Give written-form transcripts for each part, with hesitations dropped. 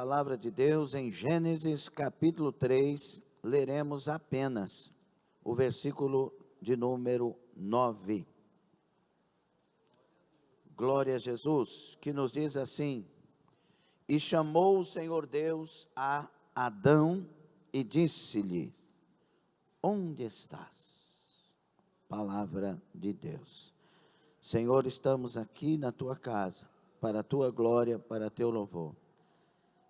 palavra de Deus em Gênesis capítulo 3, leremos apenas o versículo de número 9. Glória a Jesus, que nos diz assim: E chamou o Senhor Deus a Adão e disse-lhe: Onde estás? Palavra de Deus. Senhor, estamos aqui na tua casa, para a tua glória, para teu louvor.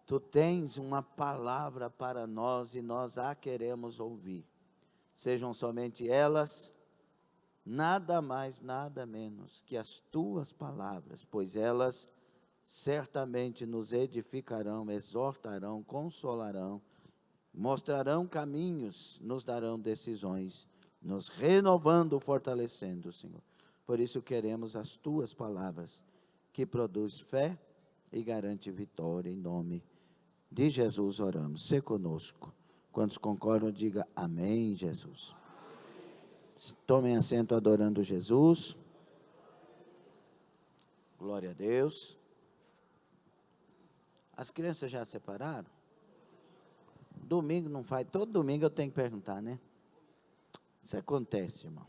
Tu tens uma palavra para nós e nós a queremos ouvir. Sejam somente elas, nada mais, nada menos que as tuas palavras, pois elas certamente nos edificarão, exortarão, consolarão, mostrarão caminhos, nos darão decisões, nos renovando, fortalecendo, Senhor. Por isso queremos as tuas palavras, que produz fé e garante vitória, em nome de Jesus oramos. Sê conosco. Quantos concordam, diga amém, Jesus. Tomem assento adorando Jesus. Glória a Deus. As crianças já separaram? Domingo não faz, todo domingo eu tenho que perguntar, né? Isso acontece, irmão.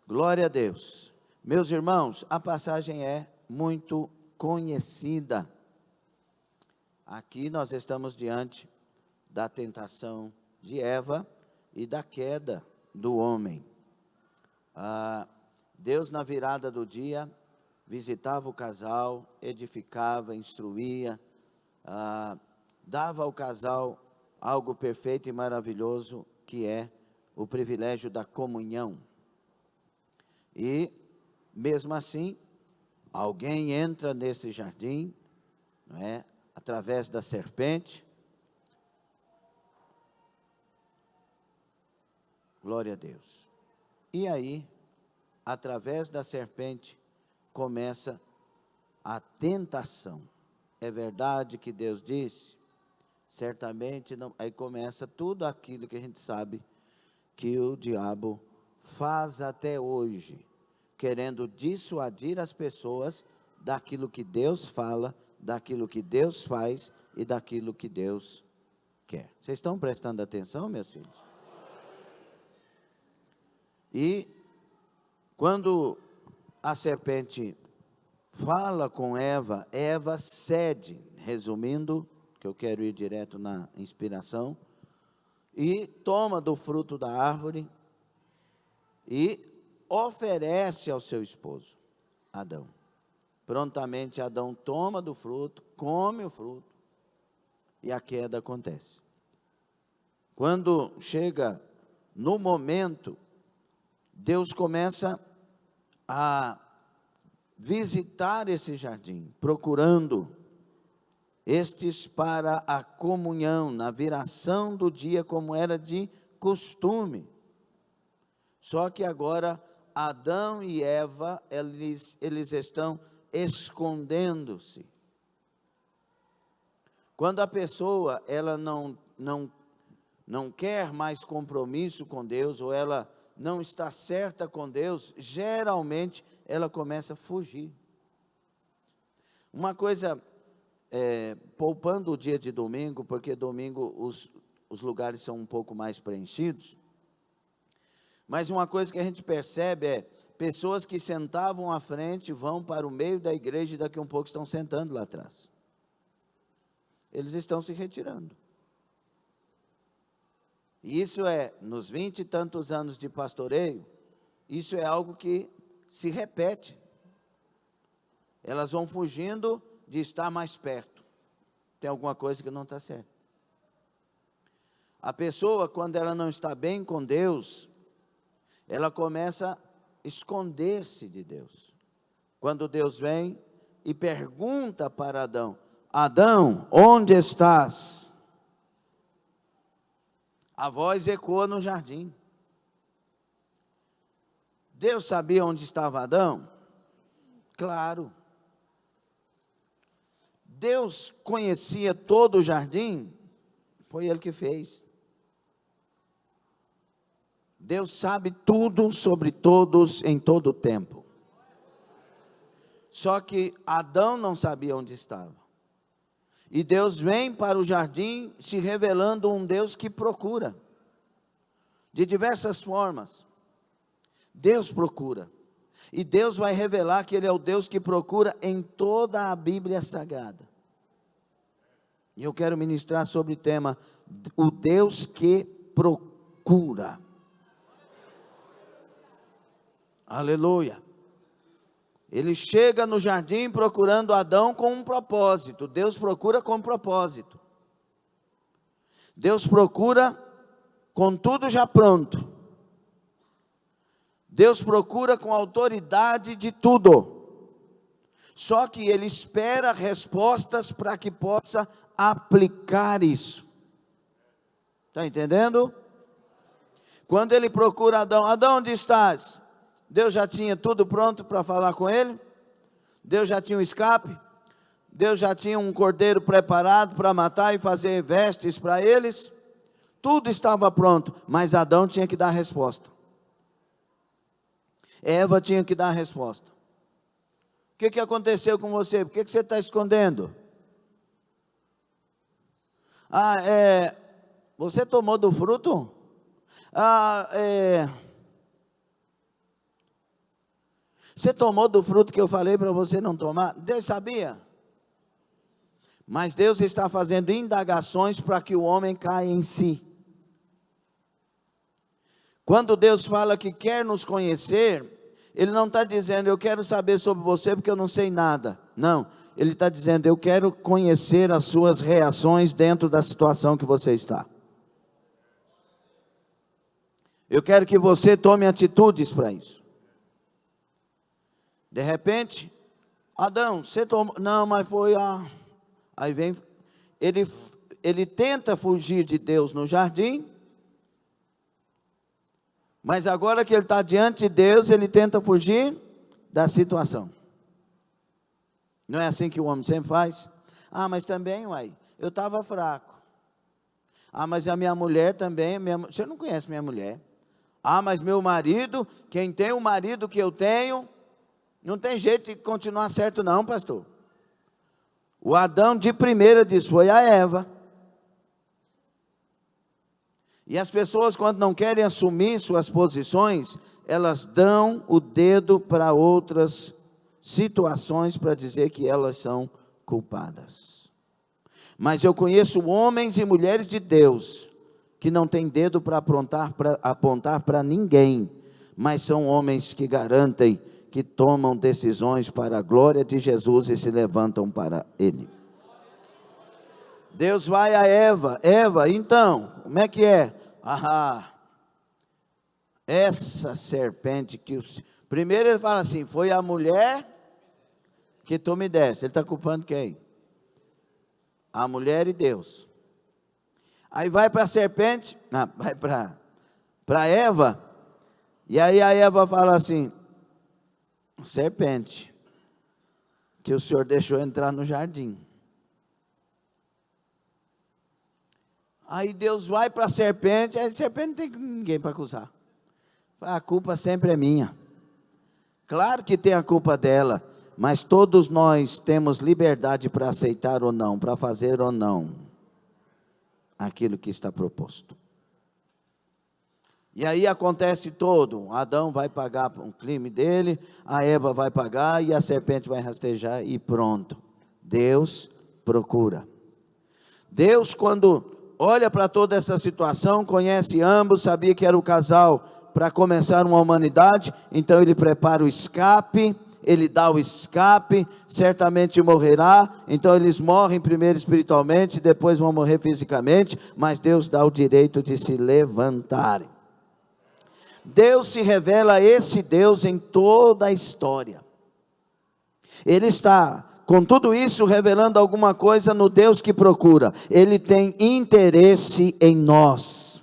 Glória a Deus. Meus irmãos, a passagem é muito conhecida. Aqui nós estamos diante da tentação de Eva e da queda do homem. Deus, na virada do dia, visitava o casal, edificava, instruía, dava ao casal algo perfeito e maravilhoso, que é o privilégio da comunhão. E, mesmo assim, alguém entra nesse jardim, não é? Através da serpente. Glória a Deus. E aí, através da serpente, começa a tentação. É verdade que Deus disse? Certamente não. Aí começa tudo aquilo que a gente sabe que o diabo faz até hoje, querendo dissuadir as pessoas daquilo que Deus fala, daquilo que Deus faz e daquilo que Deus quer. Vocês estão prestando atenção, meus filhos? E quando a serpente fala com Eva, Eva cede, resumindo, que eu quero ir direto na inspiração, e toma do fruto da árvore e oferece ao seu esposo, Adão. Prontamente Adão toma do fruto, come o fruto, e a queda acontece. Quando chega no momento, Deus começa a visitar esse jardim, procurando estes para a comunhão, na viração do dia, como era de costume. Só que agora Adão e Eva, eles estão escondendo-se. Quando a pessoa, ela não quer mais compromisso com Deus, ou ela não está certa com Deus, geralmente ela começa a fugir. Uma coisa, poupando o dia de domingo, porque domingo os lugares são um pouco mais preenchidos, mas uma coisa que a gente percebe é, pessoas que sentavam à frente vão para o meio da igreja e daqui a um pouco estão sentando lá atrás. Eles estão se retirando. E isso nos 20 e tantos anos de pastoreio, isso é algo que se repete. Elas vão fugindo de estar mais perto. Tem alguma coisa que não está certa. A pessoa, quando ela não está bem com Deus, ela começa a esconder-se de Deus. Quando Deus vem e pergunta para Adão: Adão, onde estás? A voz ecoa no jardim. Deus sabia onde estava Adão? Claro. Deus conhecia todo o jardim? Foi Ele que fez. Deus sabe tudo sobre todos em todo o tempo. Só que Adão não sabia onde estava. E Deus vem para o jardim se revelando um Deus que procura. De diversas formas. Deus procura. E Deus vai revelar que Ele é o Deus que procura em toda a Bíblia Sagrada. E eu quero ministrar sobre o tema, o Deus que procura. Aleluia. Ele chega no jardim procurando Adão com um propósito. Deus procura com propósito. Deus procura com tudo já pronto. Deus procura com autoridade de tudo. Só que Ele espera respostas para que possa aplicar isso. Está entendendo? Quando Ele procura Adão, Adão, onde estás? Deus já tinha tudo pronto para falar com ele. Deus já tinha um escape. Deus já tinha um cordeiro preparado para matar e fazer vestes para eles. Tudo estava pronto, mas Adão tinha que dar a resposta. Eva tinha que dar a resposta. O que aconteceu com você? Por que você está escondendo? Você tomou do fruto? Você tomou do fruto que eu falei para você não tomar? Deus sabia. Mas Deus está fazendo indagações para que o homem caia em si. Quando Deus fala que quer nos conhecer, Ele não está dizendo, eu quero saber sobre você porque eu não sei nada. Não, Ele está dizendo, eu quero conhecer as suas reações dentro da situação que você está. Eu quero que você tome atitudes para isso. De repente, Adão, você tomou, não, mas foi aí vem, ele tenta fugir de Deus no jardim, mas agora que ele está diante de Deus, ele tenta fugir da situação. Não é assim que o homem sempre faz? Mas também, eu estava fraco. Mas a minha mulher também, você não conhece minha mulher. Mas meu marido, quem tem o marido que eu tenho, não tem jeito de continuar certo não, pastor. O Adão de primeira disse, foi a Eva. E as pessoas, quando não querem assumir suas posições, elas dão o dedo para outras situações para dizer que elas são culpadas. Mas eu conheço homens e mulheres de Deus que não têm dedo para apontar para ninguém, mas são homens que garantem que tomam decisões para a glória de Jesus e se levantam para Ele. Deus vai a Eva, então, como é que é? Essa serpente que... Primeiro ele fala assim, foi a mulher que tu me deste. Ele está culpando quem? A mulher e Deus. Aí vai para a serpente, vai para Eva, e aí a Eva fala assim, serpente, que o Senhor deixou entrar no jardim. Aí Deus vai para a serpente não tem ninguém para acusar. A culpa sempre é minha. Claro que tem a culpa dela, mas todos nós temos liberdade para aceitar ou não, para fazer ou não aquilo que está proposto. E aí acontece todo, Adão vai pagar um crime dele, a Eva vai pagar e a serpente vai rastejar e pronto. Deus procura. Deus, quando olha para toda essa situação, conhece ambos, sabia que era o casal para começar uma humanidade, então Ele prepara o escape, Ele dá o escape, certamente morrerá, então eles morrem primeiro espiritualmente, depois vão morrer fisicamente, mas Deus dá o direito de se levantarem. Deus se revela esse Deus em toda a história. Ele está, com tudo isso, revelando alguma coisa no Deus que procura. Ele tem interesse em nós.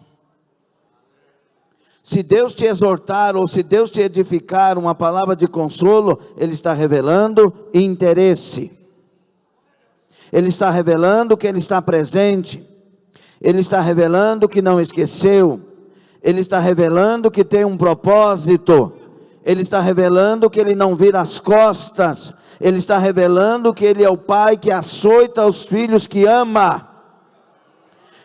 Se Deus te exortar, ou se Deus te edificar uma palavra de consolo, Ele está revelando interesse. Ele está revelando que Ele está presente. Ele está revelando que não esqueceu. Ele está revelando que tem um propósito. Ele está revelando que Ele não vira as costas. Ele está revelando que Ele é o Pai que açoita os filhos que ama,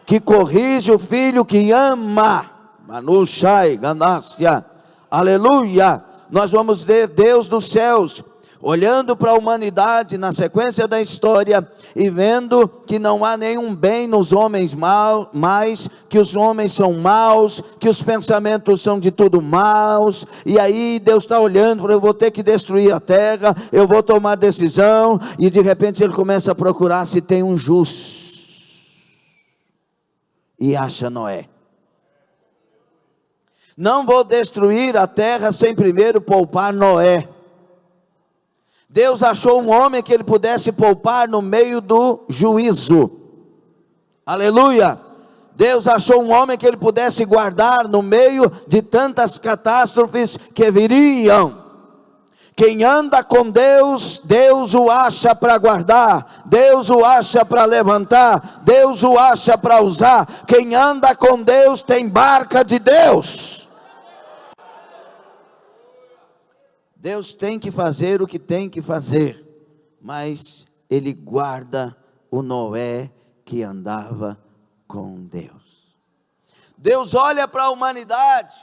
que corrige o filho que ama. Manushai, Ganassia, aleluia. Nós vamos ver Deus dos céus olhando para a humanidade na sequência da história e vendo que não há nenhum bem nos homens mais, que os homens são maus, que os pensamentos são de tudo maus, e aí Deus está olhando, eu vou ter que destruir a terra, eu vou tomar decisão, e de repente Ele começa a procurar se tem um justo, e acha Noé. Não vou destruir a terra sem primeiro poupar Noé. Deus achou um homem que Ele pudesse poupar no meio do juízo. Aleluia. Deus achou um homem que Ele pudesse guardar no meio de tantas catástrofes que viriam. Quem anda com Deus, Deus o acha para guardar, Deus o acha para levantar, Deus o acha para usar. Quem anda com Deus tem barca de Deus. Deus tem que fazer o que tem que fazer, mas Ele guarda o Noé que andava com Deus. Deus olha para a humanidade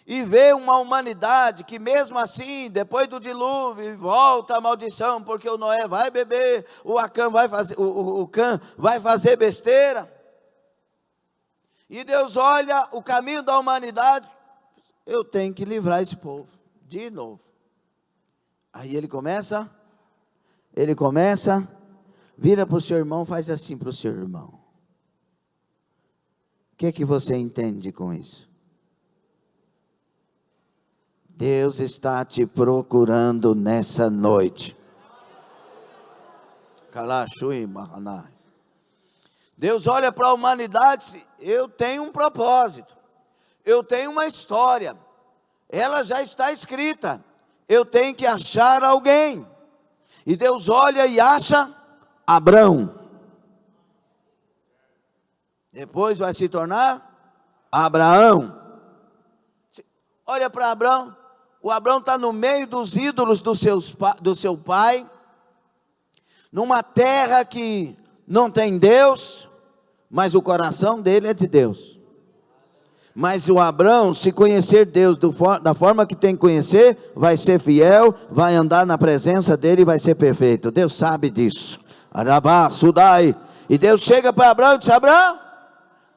e vê uma humanidade que mesmo assim, depois do dilúvio, volta a maldição, porque o Noé vai beber, o Cã vai fazer besteira. E Deus olha o caminho da humanidade, eu tenho que livrar esse povo. De novo. Aí ele começa, vira para o seu irmão, faz assim para o seu irmão. O que você entende com isso? Deus está te procurando nessa noite. Deus olha para a humanidade, eu tenho um propósito, eu tenho uma história. Ela já está escrita, eu tenho que achar alguém, e Deus olha e acha Abrão, depois vai se tornar Abraão. Olha para Abrão, o Abrão está no meio dos ídolos do seu pai, numa terra que não tem Deus, mas o coração dele é de Deus. Mas o Abrão, se conhecer Deus da forma que tem que conhecer, vai ser fiel, vai andar na presença dele e vai ser perfeito. Deus sabe disso. Arabá, Sudai. E Deus chega para Abrão e diz: Abrão,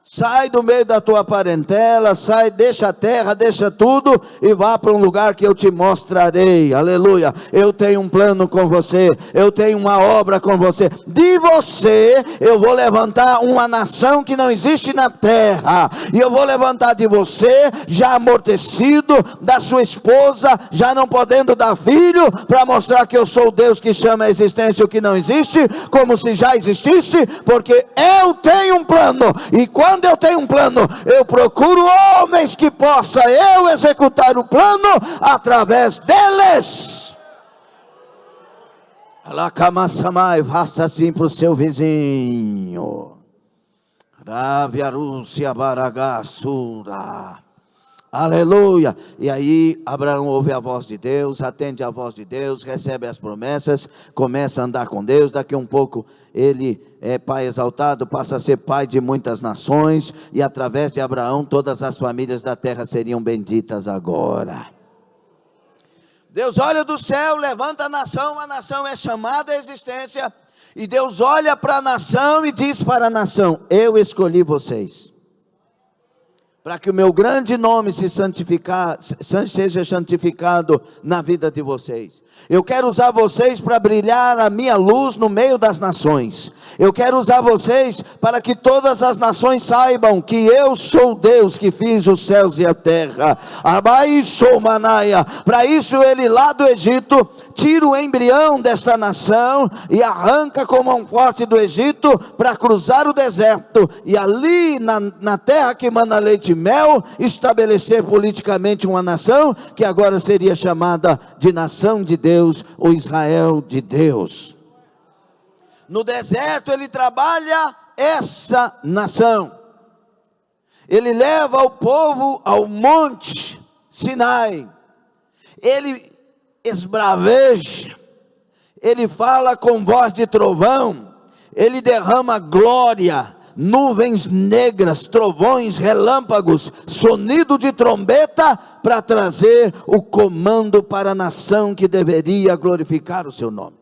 sai do meio da tua parentela, sai, deixa a terra, deixa tudo e vá para um lugar que eu te mostrarei. Aleluia. Eu tenho um plano com você, eu tenho uma obra com você. De você eu vou levantar uma nação que não existe na terra, e eu vou levantar de você, já amortecido, da sua esposa, já não podendo dar filho, para mostrar que eu sou o Deus que chama a existência o que não existe, como se já existisse, porque eu tenho um plano, e quando eu tenho um plano, eu procuro homens que possa eu executar o plano através deles. Alacamassamai, faça assim para o seu vizinho. Raviarúcia baragassura. Aleluia. E aí Abraão ouve a voz de Deus, atende a voz de Deus, recebe as promessas, começa a andar com Deus. Daqui a um pouco ele é pai exaltado, passa a ser pai de muitas nações, e através de Abraão todas as famílias da terra seriam benditas agora. Deus olha do céu, levanta a nação é chamada à existência, e Deus olha para a nação e diz para a nação: eu escolhi vocês, para que o meu grande nome seja santificado na vida de vocês. Eu quero usar vocês para brilhar a minha luz no meio das nações. Eu quero usar vocês para que todas as nações saibam que eu sou Deus que fiz os céus e a terra. Para isso ele lá do Egito tira o embrião desta nação e arranca com mão forte do Egito para cruzar o deserto, e ali na terra que mana leite e mel, estabelecer politicamente uma nação que agora seria chamada de nação de Deus, ou Israel de Deus. No deserto ele trabalha essa nação, ele leva o povo ao monte Sinai, ele esbraveja, ele fala com voz de trovão, ele derrama glória, nuvens negras, trovões, relâmpagos, sonido de trombeta, para trazer o comando para a nação que deveria glorificar o seu nome.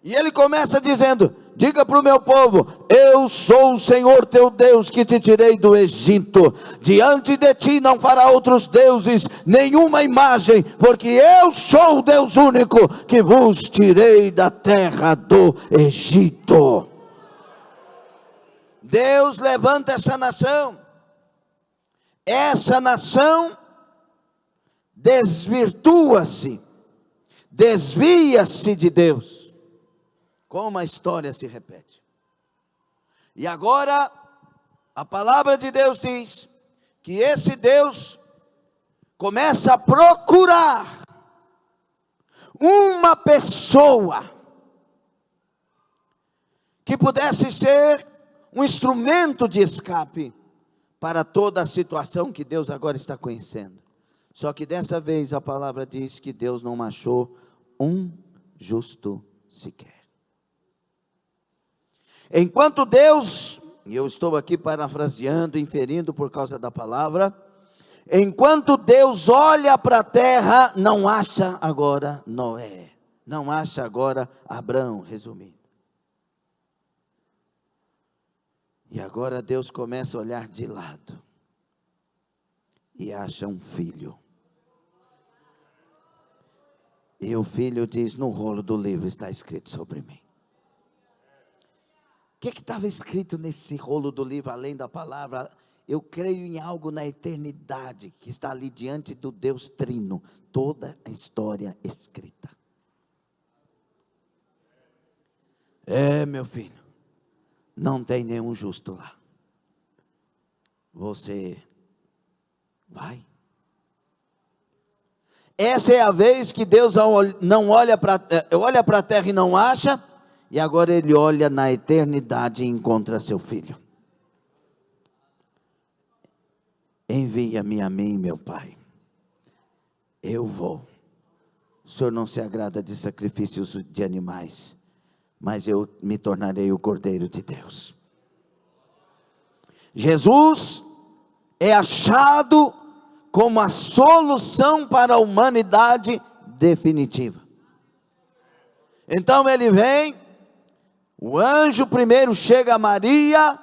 E ele começa dizendo: diga para o meu povo, eu sou o Senhor teu Deus que te tirei do Egito, diante de ti não fará outros deuses, nenhuma imagem, porque eu sou o Deus único que vos tirei da terra do Egito. Deus levanta essa nação desvirtua-se, desvia-se de Deus, como a história se repete. E agora, a palavra de Deus diz, que esse Deus começa a procurar uma pessoa, que pudesse ser um instrumento de escape, para toda a situação que Deus agora está conhecendo. Só que dessa vez a palavra diz que Deus não achou um justo sequer. Enquanto Deus, e eu estou aqui parafraseando, inferindo por causa da palavra, enquanto Deus olha para a terra, não acha agora Noé, não acha agora Abraão, resumindo. E agora Deus começa a olhar de lado, e acha um filho. E o filho diz: no rolo do livro está escrito sobre mim. O que estava escrito nesse rolo do livro, além da palavra? Eu creio em algo na eternidade, que está ali diante do Deus Trino, toda a história escrita. Meu filho, não tem nenhum justo lá. Você vai. Essa é a vez que Deus não olha para a terra e não acha, e agora ele olha na eternidade e encontra seu filho. Envia-me a mim, meu pai. Eu vou. O Senhor não se agrada de sacrifícios de animais, mas eu me tornarei o Cordeiro de Deus. Jesus é achado como a solução para a humanidade definitiva. Então ele vem, o anjo primeiro chega a Maria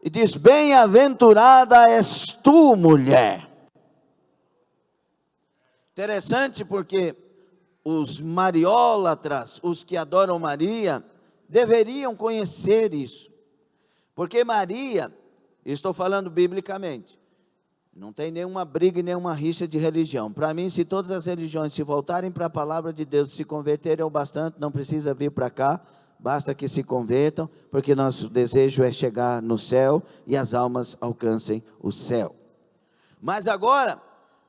e diz: bem-aventurada és tu, mulher. Interessante, porque os mariólatras, os que adoram Maria, deveriam conhecer isso. Porque Maria, estou falando biblicamente, não tem nenhuma briga e nenhuma rixa de religião. Para mim, se todas as religiões se voltarem para a palavra de Deus, se converterem ao bastante, não precisa vir para cá, basta que se convertam, porque nosso desejo é chegar no céu e as almas alcancem o céu. Mas agora,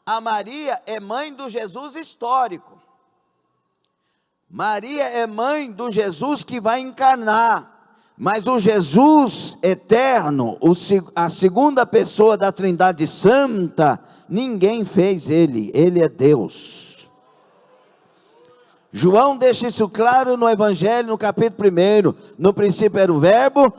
a Maria é mãe do Jesus histórico. Maria é mãe do Jesus que vai encarnar. Mas o Jesus eterno, a segunda pessoa da Trindade Santa, ninguém fez ele é Deus. João deixa isso claro no Evangelho, no capítulo 1. No princípio era o verbo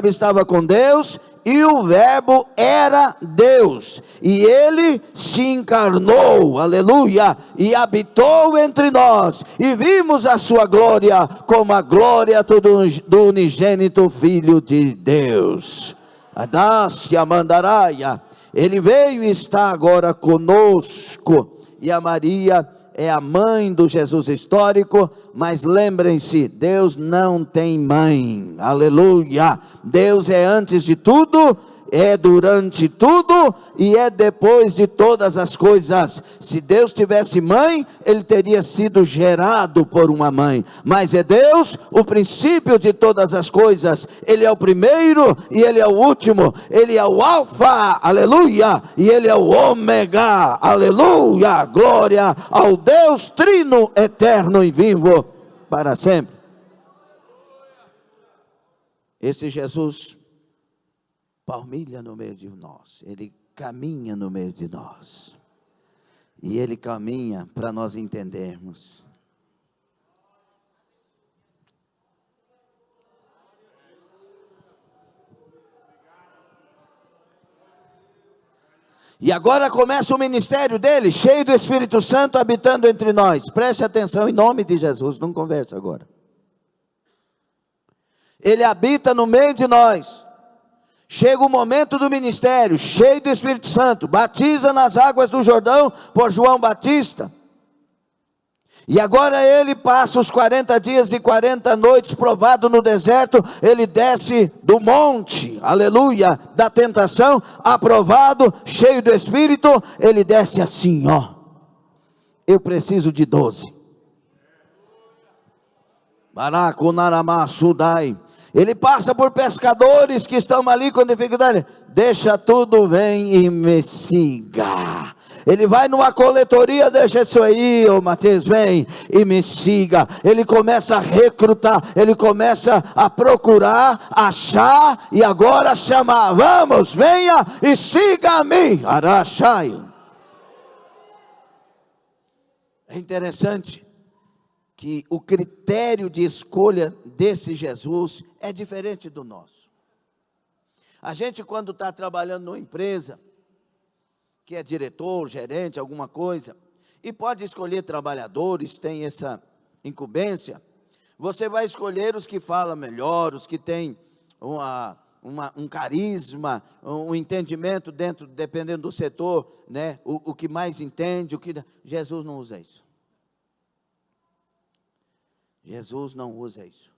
estava com Deus, e o verbo era Deus, e ele se encarnou, aleluia, e habitou entre nós, e vimos a sua glória, como a glória do unigênito Filho de Deus. Adácia mandaraia, ele veio e está agora conosco, e a Maria é a mãe do Jesus histórico, mas lembrem-se, Deus não tem mãe, aleluia. Deus é antes de tudo, é durante tudo e é depois de todas as coisas. Se Deus tivesse mãe, ele teria sido gerado por uma mãe, mas é Deus o princípio de todas as coisas. Ele é o primeiro e ele é o último, ele é o alfa, aleluia, e ele é o ômega, aleluia. Glória ao Deus trino, eterno e vivo para sempre. Esse Jesus palmilha no meio de nós, ele caminha no meio de nós, E ele caminha para nós entendermos. E agora começa o ministério dele, cheio do Espírito Santo, habitando entre nós. Preste atenção em nome de Jesus, não conversa agora. Ele habita no meio de nós. Chega o momento do ministério, cheio do Espírito Santo, batiza nas águas do Jordão por João Batista. E agora ele passa os 40 dias e 40 noites provado no deserto. Ele desce do monte, aleluia, da tentação, aprovado, cheio do Espírito. Ele desce assim, ó. Eu preciso de 12. Baracunaramá-sudai. Ele passa por pescadores que estão ali com dificuldade. Deixa tudo, vem e me siga. Ele vai numa coletoria, deixa isso aí, ô Mateus, vem e me siga. Ele começa a recrutar, ele começa a procurar, achar e agora chamar. Vamos, venha e siga-me. Arachai. É interessante que o critério de escolha desse Jesus é diferente do nosso. A gente, quando está trabalhando numa empresa, que é diretor, gerente, alguma coisa, e pode escolher trabalhadores, tem essa incumbência, você vai escolher os que falam melhor, os que têm um carisma, um entendimento dentro, dependendo do setor, né, o que mais entende, Jesus não usa isso. Jesus não usa isso.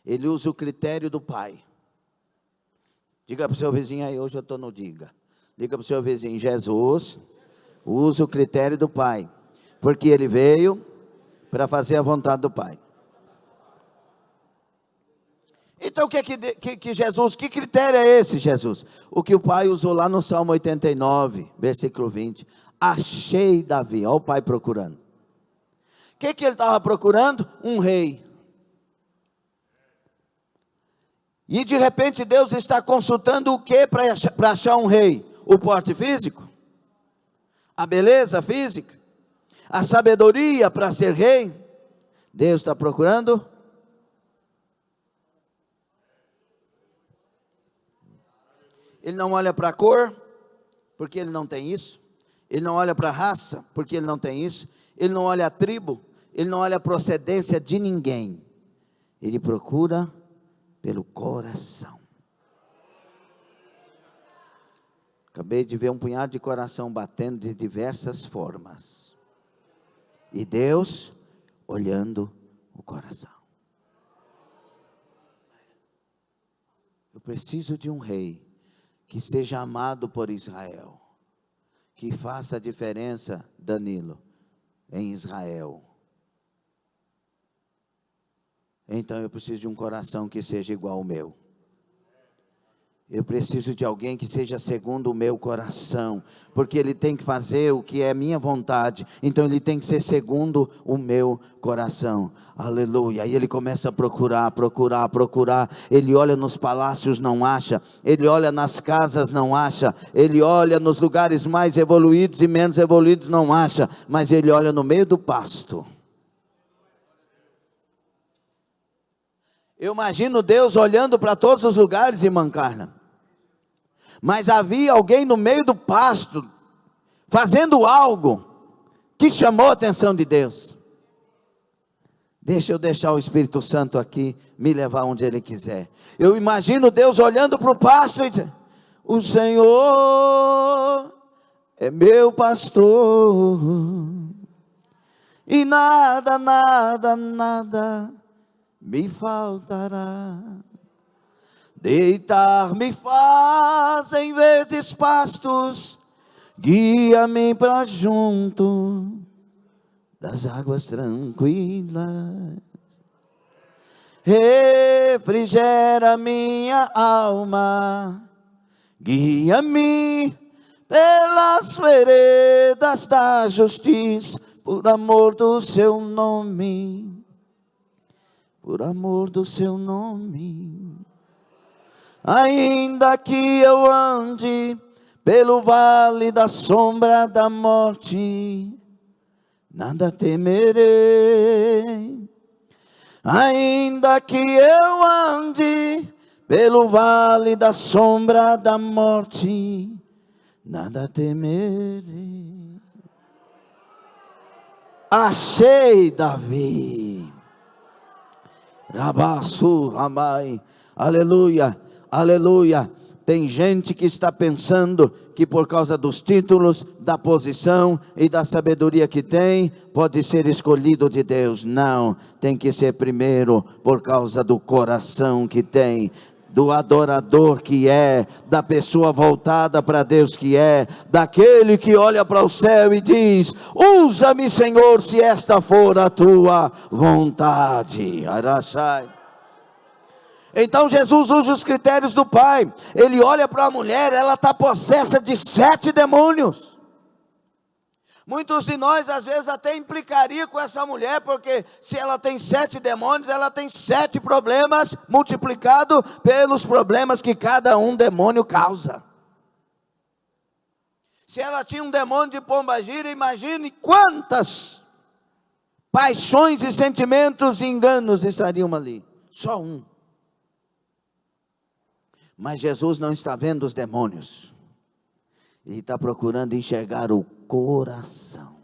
Ele usa o critério do Pai. Diga para o seu vizinho aí, hoje eu estou no diga. Diga para o seu vizinho, Jesus usa o critério do Pai, porque ele veio para fazer a vontade do Pai. Então que Jesus, que critério é esse, Jesus? O que o Pai usou lá no Salmo 89, versículo 20. Achei Davi, olha o Pai procurando. O que ele estava procurando? Um rei. E de repente Deus está consultando o que para achar um rei? O porte físico? A beleza física? A sabedoria para ser rei? Deus está procurando? Ele não olha para a cor, porque ele não tem isso. Ele não olha para a raça, porque ele não tem isso. Ele não olha a tribo, ele não olha a procedência de ninguém. Ele procura pelo coração. Acabei de ver um punhado de coração batendo de diversas formas. E Deus olhando o coração. Eu preciso de um rei que seja amado por Israel, que faça a diferença, Danilo, em Israel. Então eu preciso de um coração que seja igual ao meu. Eu preciso de alguém que seja segundo o meu coração, porque ele tem que fazer o que é minha vontade, então ele tem que ser segundo o meu coração, aleluia. E ele começa a procurar, ele olha nos palácios, não acha, ele olha nas casas, não acha, ele olha nos lugares mais evoluídos e menos evoluídos, não acha, mas ele olha no meio do pasto. Eu imagino Deus olhando para todos os lugares, irmã Carla, mas havia alguém no meio do pasto, fazendo algo, que chamou a atenção de Deus. Deixa eu deixar o Espírito Santo aqui, me levar onde Ele quiser. Eu imagino Deus olhando para o pasto e dizendo, o Senhor é meu pastor, e nada me faltará. Deitar-me faz em verdes pastos, guia-me para junto das águas tranquilas. Refrigera minha alma, guia-me pelas veredas da justiça, por amor do seu nome. Por amor do seu nome. Ainda que eu ande pelo vale da sombra da morte, nada temerei. Ainda que eu ande pelo vale da sombra da morte, nada temerei. Achei Davi. Rabassu, Ramai. Aleluia, aleluia. Tem gente que está pensando que por causa dos títulos, da posição e da sabedoria que tem, pode ser escolhido de Deus. Não, tem que ser primeiro por causa do coração que tem, do adorador que é, da pessoa voltada para Deus que é, daquele que olha para o céu e diz: usa-me, Senhor, se esta for a tua vontade. Arachai. Então Jesus usa os critérios do Pai. Ele olha para a mulher, ela está possessa de 7 demônios. Muitos de nós às vezes até implicaria com essa mulher, porque se ela tem 7 demônios, ela tem 7 problemas, multiplicado pelos problemas que cada um demônio causa. Se ela tinha um demônio de pombagira, imagine quantas paixões e sentimentos e enganos estariam ali. Só um. Mas Jesus não está vendo os demônios. Ele está procurando enxergar o coração.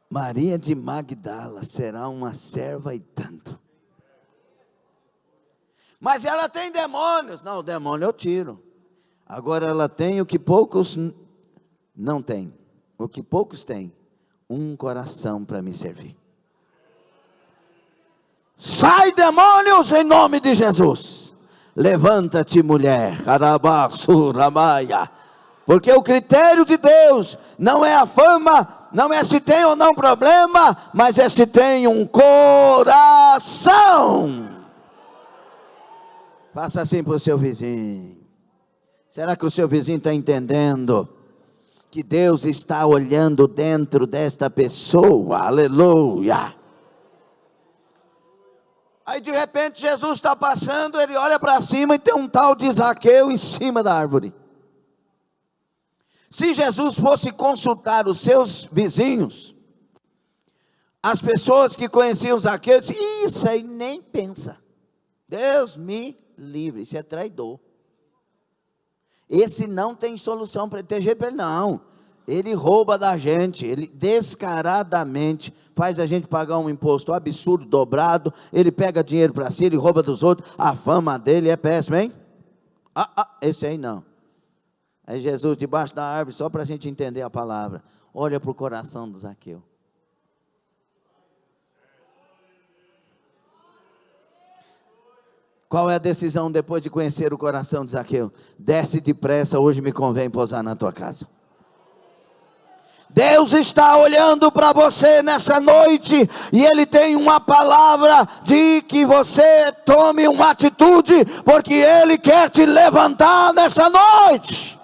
Maria de Magdala será uma serva e tanto. Mas ela tem demônios. Não, o demônio eu tiro. Agora ela tem o que poucos não têm. O que poucos têm. Um coração para me servir. Sai, demônios, em nome de Jesus. Levanta-te, mulher. Porque o critério de Deus não é a fama, não é se tem ou não problema, mas é se tem um coração. Faça assim para o seu vizinho. Será que o seu vizinho está entendendo que Deus está olhando dentro desta pessoa? Aleluia. Aí de repente Jesus está passando, ele olha para cima e tem um tal de Zaqueu em cima da árvore. Se Jesus fosse consultar os seus vizinhos, as pessoas que conheciam Zaqueu, diziam: isso aí nem pensa. Deus me livre, isso é traidor. Esse não tem solução para ter jeito para ele, não. Ele rouba da gente, ele descaradamente faz a gente pagar um imposto absurdo, dobrado. Ele pega dinheiro para si, ele rouba dos outros. A fama dele é péssima, hein? Esse aí não. Aí Jesus debaixo da árvore, só para a gente entender a palavra, olha para o coração do Zaqueu. Qual é a decisão depois de conhecer o coração de Zaqueu? Desce depressa, hoje me convém pousar na tua casa. Deus está olhando para você nessa noite, e Ele tem uma palavra de que você tome uma atitude, porque Ele quer te levantar nessa noite.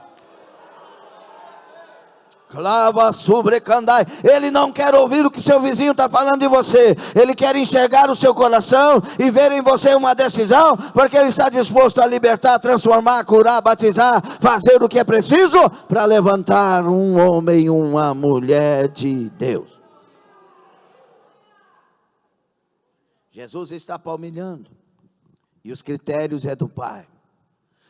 Clava sobre candai. Ele não quer ouvir o que seu vizinho está falando de você. Ele quer enxergar o seu coração e ver em você uma decisão, porque Ele está disposto a libertar, transformar, curar, batizar, fazer o que é preciso para levantar um homem, uma mulher de Deus. Jesus está palmilhando, e os critérios é do Pai.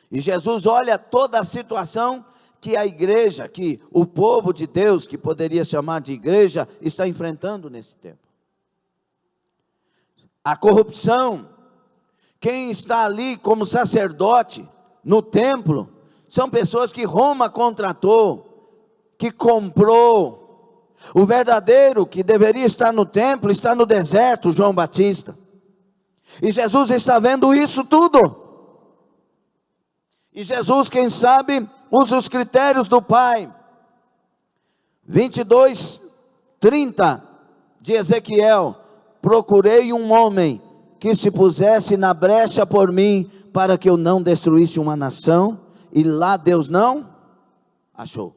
E Jesus olha toda a situação que a igreja, que o povo de Deus, que poderia chamar de igreja, está enfrentando nesse tempo. A corrupção. Quem está ali como sacerdote no templo são pessoas que Roma contratou, que comprou. O verdadeiro que deveria estar no templo está no deserto, João Batista. E Jesus está vendo isso tudo. E Jesus, quem sabe, usa os critérios do Pai. 22:30 de Ezequiel: procurei um homem que se pusesse na brecha por mim, para que eu não destruísse uma nação, e lá Deus não achou.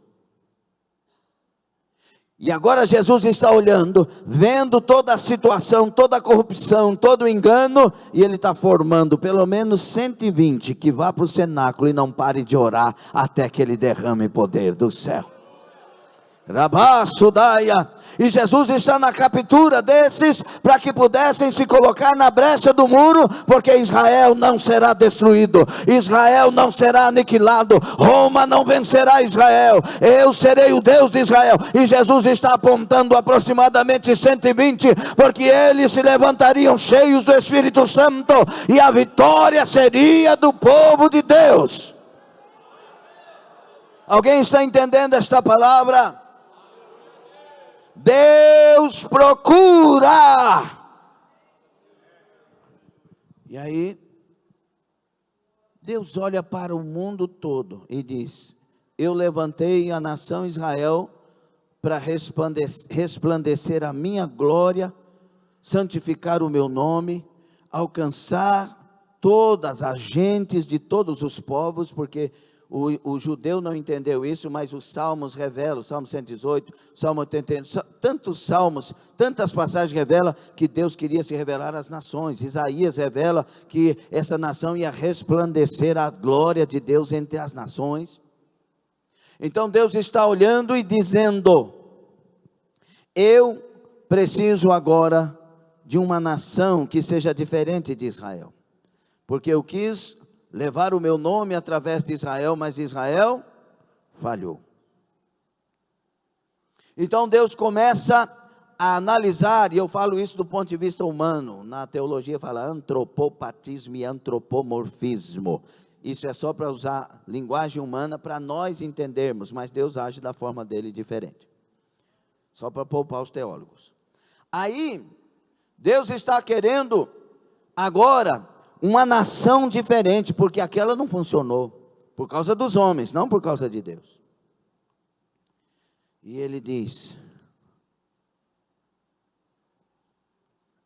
E agora Jesus está olhando, vendo toda a situação, toda a corrupção, todo o engano, e Ele está formando pelo menos 120 que vá para o cenáculo e não pare de orar até que Ele derrame poder do céu. Rabassudaia. E Jesus está na captura desses, para que pudessem se colocar na brecha do muro, porque Israel não será destruído, Israel não será aniquilado, Roma não vencerá Israel, eu serei o Deus de Israel. E Jesus está apontando aproximadamente 120, porque eles se levantariam cheios do Espírito Santo, e a vitória seria do povo de Deus. Alguém está entendendo esta palavra? Deus procura. E aí, Deus olha para o mundo todo e diz: eu levantei a nação Israel para resplandecer a minha glória, santificar o meu nome, alcançar todas as gentes de todos os povos, porque o judeu não entendeu isso, mas os salmos revelam, Salmo 118, Salmo 81, tantos salmos, tantas passagens revelam que Deus queria se revelar às nações. Isaías revela que essa nação ia resplandecer a glória de Deus entre as nações. Então Deus está olhando e dizendo: eu preciso agora de uma nação que seja diferente de Israel, porque eu quis levar o meu nome através de Israel, mas Israel falhou. Então Deus começa a analisar, e eu falo isso do ponto de vista humano. Na teologia fala antropopatismo e antropomorfismo. Isso é só para usar linguagem humana para nós entendermos, mas Deus age da forma dele diferente. Só para poupar os teólogos. Aí, Deus está querendo agora uma nação diferente, porque aquela não funcionou, por causa dos homens, não por causa de Deus. E Ele diz: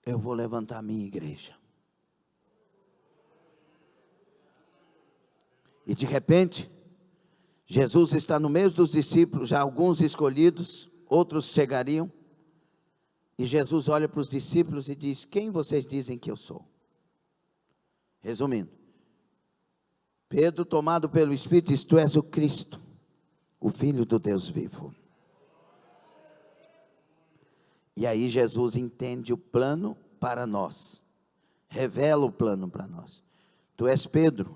eu vou levantar a minha igreja. E de repente, Jesus está no meio dos discípulos, já alguns escolhidos, outros chegariam, e Jesus olha para os discípulos e diz: quem vocês dizem que eu sou? Resumindo, Pedro, tomado pelo Espírito, diz: tu és o Cristo, o Filho do Deus vivo. E aí Jesus entende o plano para nós, revela o plano para nós. Tu és Pedro,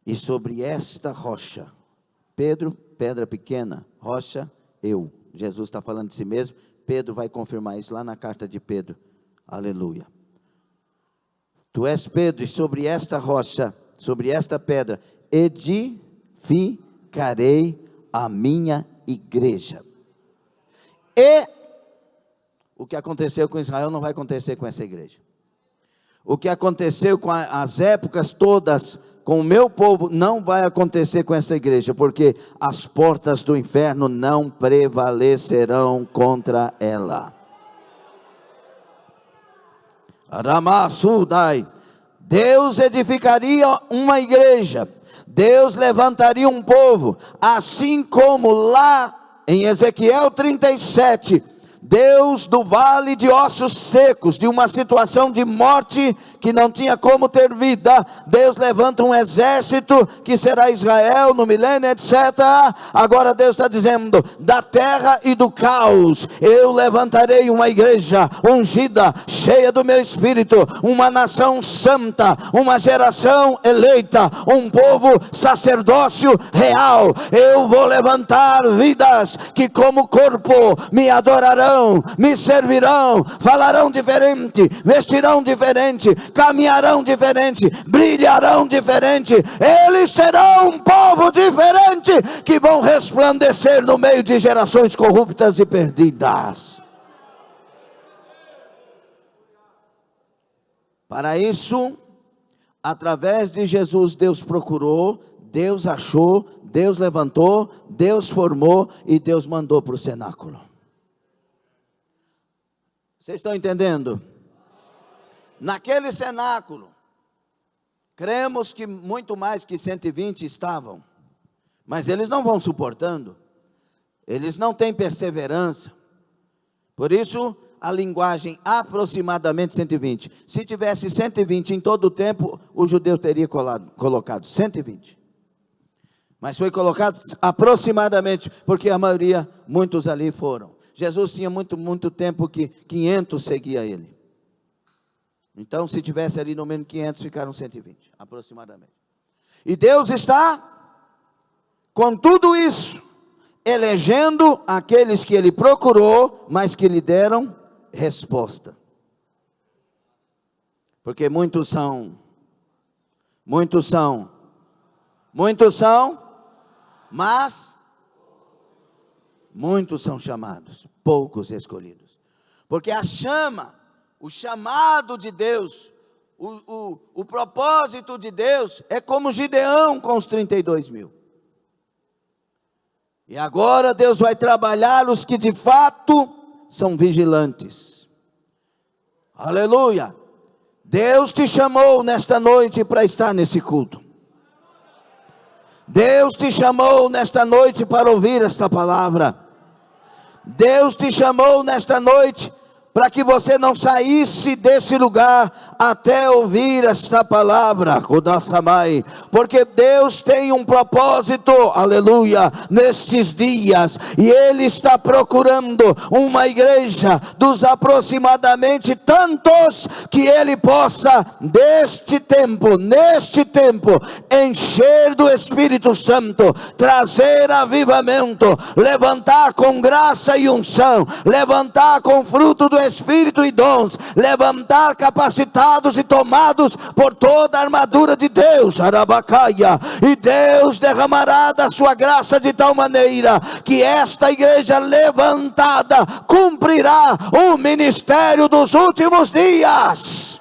e sobre esta rocha, Pedro, pedra pequena, rocha, eu. Jesus está falando de si mesmo, Pedro vai confirmar isso lá na carta de Pedro, aleluia. Tu és Pedro, e sobre esta rocha, sobre esta pedra, edificarei a minha igreja. E o que aconteceu com Israel não vai acontecer com essa igreja. O que aconteceu com as épocas todas, com o meu povo, não vai acontecer com essa igreja, porque as portas do inferno não prevalecerão contra ela. Ramassudai. Deus edificaria uma igreja, Deus levantaria um povo, assim como lá em Ezequiel 37, Deus do vale de ossos secos, de uma situação de morte que não tinha como ter vida, Deus levanta um exército que será Israel no milênio, etc. Agora Deus está dizendo: da terra e do caos, eu levantarei uma igreja ungida, cheia do meu espírito, uma nação santa, uma geração eleita, um povo sacerdócio real. Eu vou levantar vidas que como corpo me adorarão, me servirão, falarão diferente, vestirão diferente, caminharão diferente, brilharão diferente. Eles serão um povo diferente, que vão resplandecer no meio de gerações corruptas e perdidas. Para isso, através de Jesus, Deus procurou, Deus achou, Deus levantou, Deus formou e Deus mandou para o cenáculo. Vocês estão entendendo? Naquele cenáculo, cremos que muito mais que 120 estavam, mas eles não vão suportando. Eles não têm perseverança. Por isso, a linguagem aproximadamente 120. Se tivesse 120 em todo o tempo, o judeu teria colocado 120. Mas foi colocado aproximadamente, porque a maioria, muitos ali foram. Jesus tinha muito tempo que 500 seguia ele. Então, se tivesse ali no menos 500, ficaram 120, aproximadamente. E Deus está, com tudo isso, elegendo aqueles que Ele procurou, mas que lhe deram resposta. Porque muitos são, mas muitos são chamados, poucos escolhidos. Porque a chama, o chamado de Deus, o propósito de Deus é como Gideão com os 32 mil. E agora Deus vai trabalhar os que de fato são vigilantes. Aleluia! Deus te chamou nesta noite para estar nesse culto. Deus te chamou nesta noite para ouvir esta palavra. Deus te chamou nesta noite para que você não saísse desse lugar até ouvir esta palavra, porque Deus tem um propósito, aleluia, nestes dias, e Ele está procurando uma igreja dos aproximadamente tantos, que Ele possa neste tempo, encher do Espírito Santo, trazer avivamento, levantar com graça e unção, levantar com fruto do Espírito e dons, levantar capacitados e tomados por toda a armadura de Deus, Arabacaia, e Deus derramará da sua graça de tal maneira, que esta igreja levantada cumprirá o ministério dos últimos dias.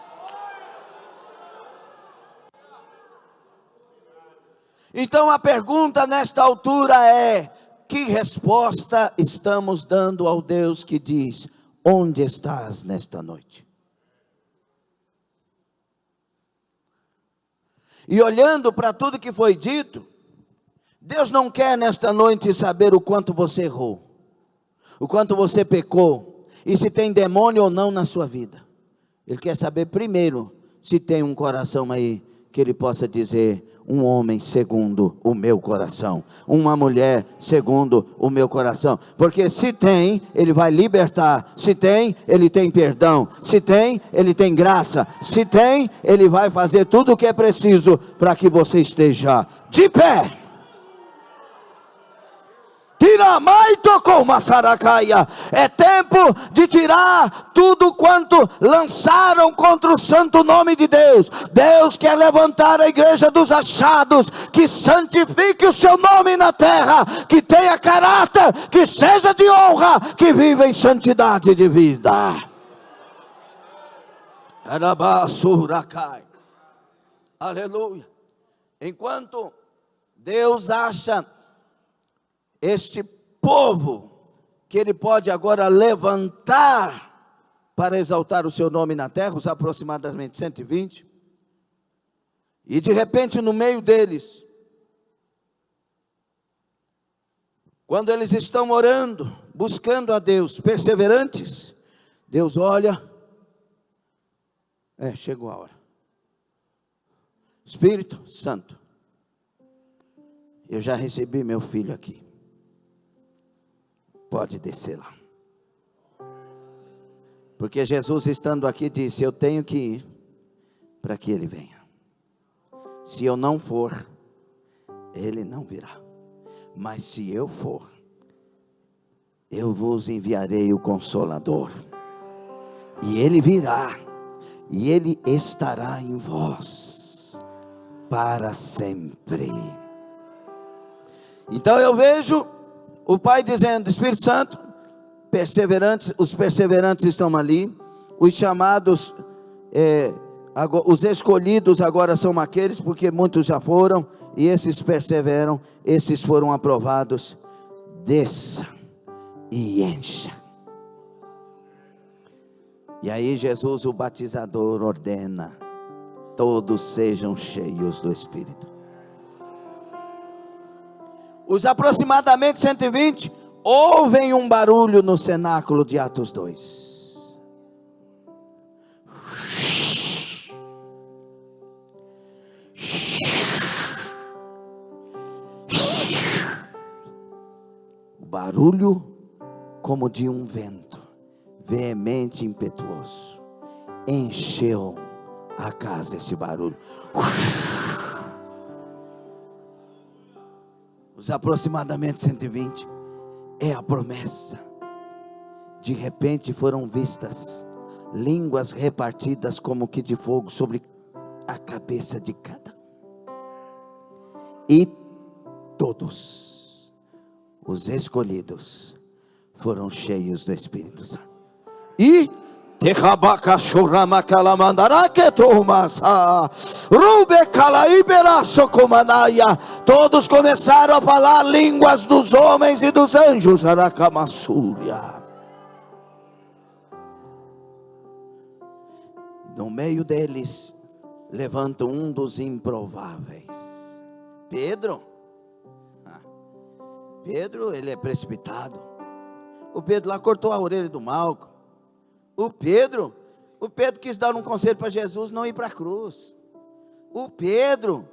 Então a pergunta nesta altura é: que resposta estamos dando ao Deus que diz: onde estás nesta noite? E olhando para tudo que foi dito, Deus não quer nesta noite saber o quanto você errou, o quanto você pecou, e se tem demônio ou não na sua vida. Ele quer saber primeiro se tem um coração aí que Ele possa dizer: um homem segundo o meu coração, uma mulher segundo o meu coração. Porque se tem, Ele vai libertar. Se tem, Ele tem perdão. Se tem, Ele tem graça. Se tem, Ele vai fazer tudo o que é preciso para que você esteja de pé. É tempo de tirar tudo quanto lançaram contra o santo nome de Deus. Deus quer levantar a igreja dos achados, que santifique o seu nome na terra, que tenha caráter, que seja de honra, que viva em santidade de vida. Aleluia. Enquanto Deus acha este povo que Ele pode agora levantar para exaltar o seu nome na terra, os aproximadamente 120, e de repente no meio deles, quando eles estão orando, buscando a Deus, perseverantes, Deus olha, chegou a hora. Espírito Santo, eu já recebi meu filho aqui. Pode descer lá. Porque Jesus, estando aqui, disse: eu tenho que ir para que ele venha. Se eu não for, ele não virá. Mas se eu for, eu vos enviarei o Consolador. E ele virá, e ele estará em vós para sempre. Então eu vejo o Pai dizendo: Espírito Santo, perseverantes, os perseverantes estão ali, os chamados, os escolhidos agora são aqueles, porque muitos já foram, e esses perseveram, esses foram aprovados. Desça e encha. E aí Jesus, o batizador, ordena: todos sejam cheios do Espírito. Os aproximadamente 120 ouvem um barulho no cenáculo de Atos 2. O barulho como de um vento, veemente e impetuoso, encheu a casa esse barulho. Os aproximadamente 120 é a promessa. De repente foram vistas línguas repartidas como que de fogo sobre a cabeça de cada um. E todos os escolhidos foram cheios do Espírito Santo. E todos começaram a falar línguas dos homens e dos anjos. No meio deles levanta um dos improváveis, Pedro. Pedro, ele é precipitado. O Pedro lá cortou a orelha do Malco. O Pedro quis dar um conselho para Jesus não ir para a cruz. O Pedro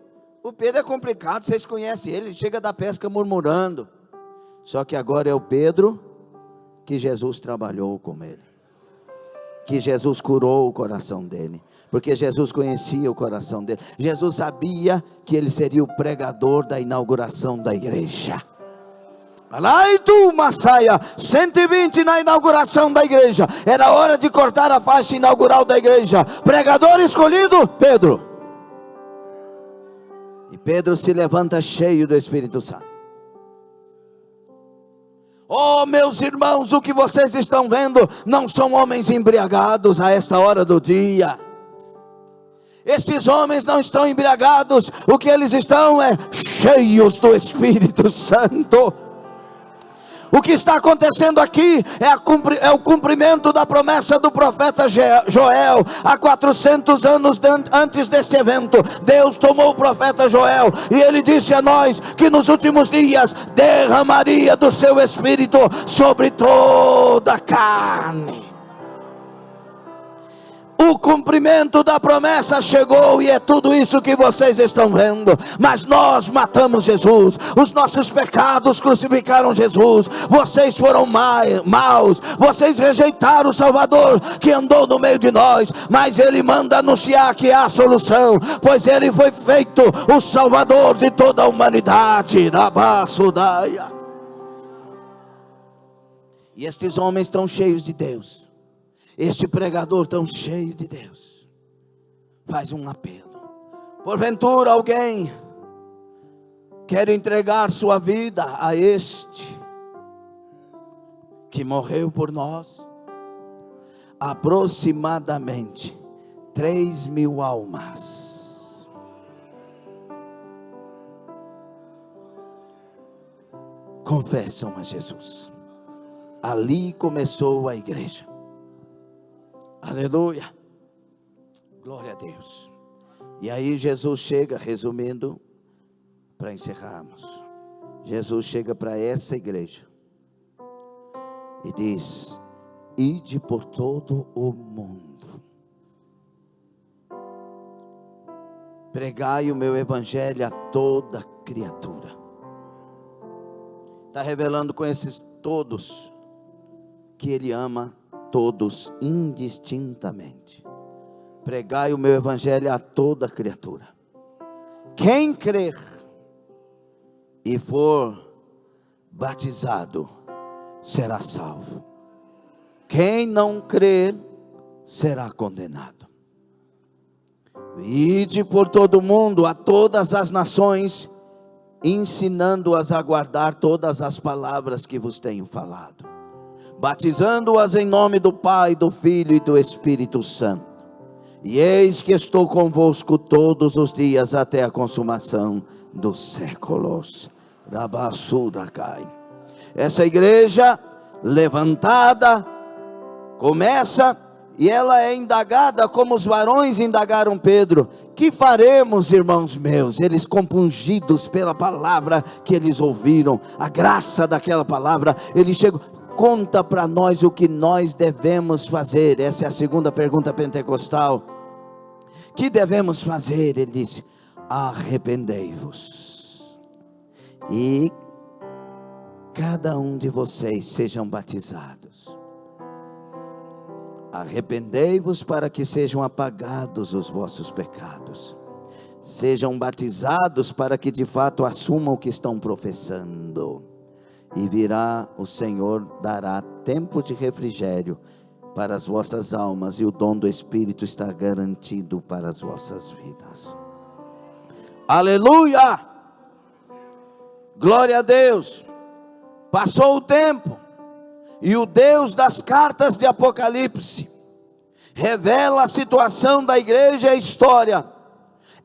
é complicado, vocês conhecem ele chega da pesca murmurando. Só que agora é o Pedro que Jesus trabalhou com ele, que Jesus curou o coração dele, porque Jesus conhecia o coração dele. Jesus sabia que ele seria o pregador da inauguração da igreja. Lá e tu, Massaia, 120 na inauguração da igreja. Era hora de cortar a faixa inaugural da igreja. Pregador escolhido, Pedro. E Pedro se levanta cheio do Espírito Santo. Oh, meus irmãos, o que vocês estão vendo não são homens embriagados a esta hora do dia. Estes homens não estão embriagados. O que eles estão é cheios do Espírito Santo. O que está acontecendo aqui é o cumprimento da promessa do profeta Joel. Há 400 anos antes deste evento, Deus tomou o profeta Joel e ele disse a nós que nos últimos dias derramaria do seu Espírito sobre toda a carne. O cumprimento da promessa chegou e é tudo isso que vocês estão vendo. Mas nós matamos Jesus, os nossos pecados crucificaram Jesus. Vocês foram maus, vocês rejeitaram o Salvador que andou no meio de nós. Mas Ele manda anunciar que há solução, pois Ele foi feito o Salvador de toda a humanidade. Rabassudaia. E estes homens estão cheios de Deus. Este pregador tão cheio de Deus faz um apelo. Porventura alguém quer entregar sua vida a este que morreu por nós? Aproximadamente 3.000 almas. Confessam a Jesus. Ali começou a igreja. Aleluia, glória a Deus. E aí Jesus chega, resumindo, para encerrarmos, Jesus chega para essa igreja e diz: ide por todo o mundo, pregai o meu evangelho a toda criatura. Está revelando com esses todos que Ele ama todos indistintamente. Pregai o meu evangelho a toda criatura. Quem crer e for batizado será salvo. Quem não crer será condenado. Ide por todo o mundo a todas as nações, ensinando-as a guardar todas as palavras que vos tenho falado, batizando-as em nome do Pai, do Filho e do Espírito Santo. E eis que estou convosco todos os dias até a consumação dos séculos. Rabassudakai. Essa igreja levantada começa E ela é indagada como os varões indagaram Pedro: que faremos, irmãos meus? Eles compungidos pela palavra que eles ouviram, a graça daquela palavra, eles chegam: conta para nós o que nós devemos fazer. Essa é a segunda pergunta pentecostal. Que devemos fazer? Ele disse: arrependei-vos e cada um de vocês sejam batizados. Arrependei-vos para que sejam apagados os vossos pecados. Sejam batizados para que de fato assumam o que estão professando. E virá o Senhor, dará tempo de refrigério para as vossas almas, e o dom do Espírito está garantido para as vossas vidas. Aleluia! Glória a Deus. Passou o tempo, e o Deus das cartas de Apocalipse revela a situação da igreja e a história.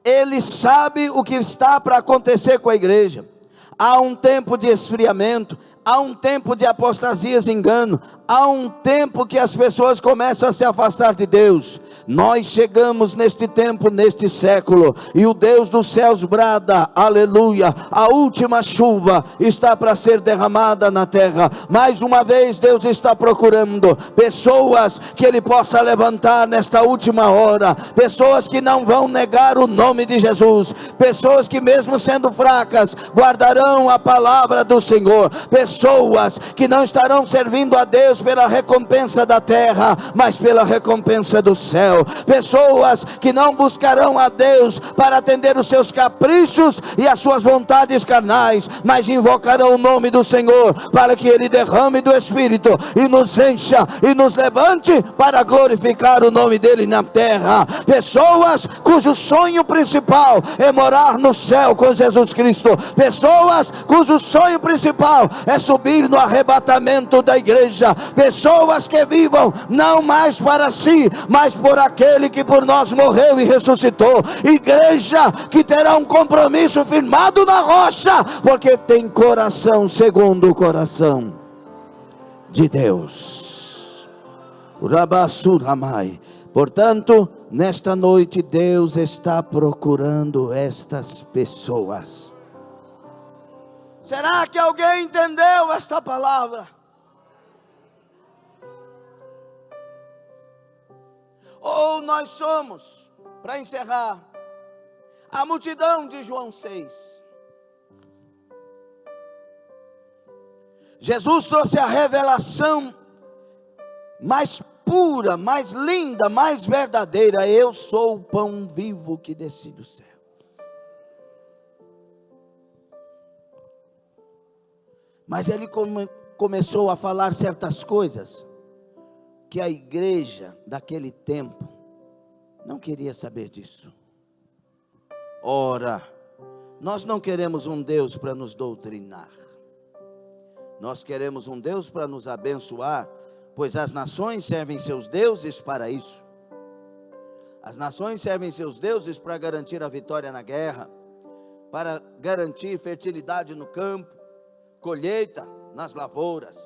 Ele sabe o que está para acontecer com a igreja. Há um tempo de esfriamento, há um tempo de apostasias e engano, há um tempo que as pessoas começam a se afastar de Deus. Nós chegamos neste tempo, neste século, e o Deus dos céus brada: aleluia, a última chuva está para ser derramada na terra. Mais uma vez Deus está procurando pessoas que Ele possa levantar nesta última hora, pessoas que não vão negar o nome de Jesus, pessoas que mesmo sendo fracas, guardarão a palavra do Senhor, pessoas que não estarão servindo a Deus pela recompensa da terra, mas pela recompensa do céu, pessoas que não buscarão a Deus para atender os seus caprichos e as suas vontades carnais, mas invocarão o nome do Senhor para que Ele derrame do Espírito e nos encha e nos levante para glorificar o nome dEle na terra. Pessoas cujo sonho principal é morar no céu com Jesus Cristo, pessoas cujo sonho principal é subir no arrebatamento da igreja, pessoas que vivam não mais para si, mas por aquele que por nós morreu e ressuscitou. Igreja que terá um compromisso firmado na rocha, porque tem coração segundo o coração de Deus. Portanto, nesta noite Deus está procurando estas pessoas. Será que alguém entendeu esta palavra? Ou nós somos, para encerrar, a multidão de João 6. Jesus trouxe a revelação mais pura, mais linda, mais verdadeira: eu sou o pão vivo que desci do céu. Mas ele começou a falar certas coisas que a igreja daquele tempo não queria saber disso. Ora, nós não queremos um Deus para nos doutrinar. Nós queremos um Deus para nos abençoar, pois as nações servem seus deuses para isso. As nações servem seus deuses para garantir a vitória na guerra, para garantir fertilidade no campo, colheita nas lavouras.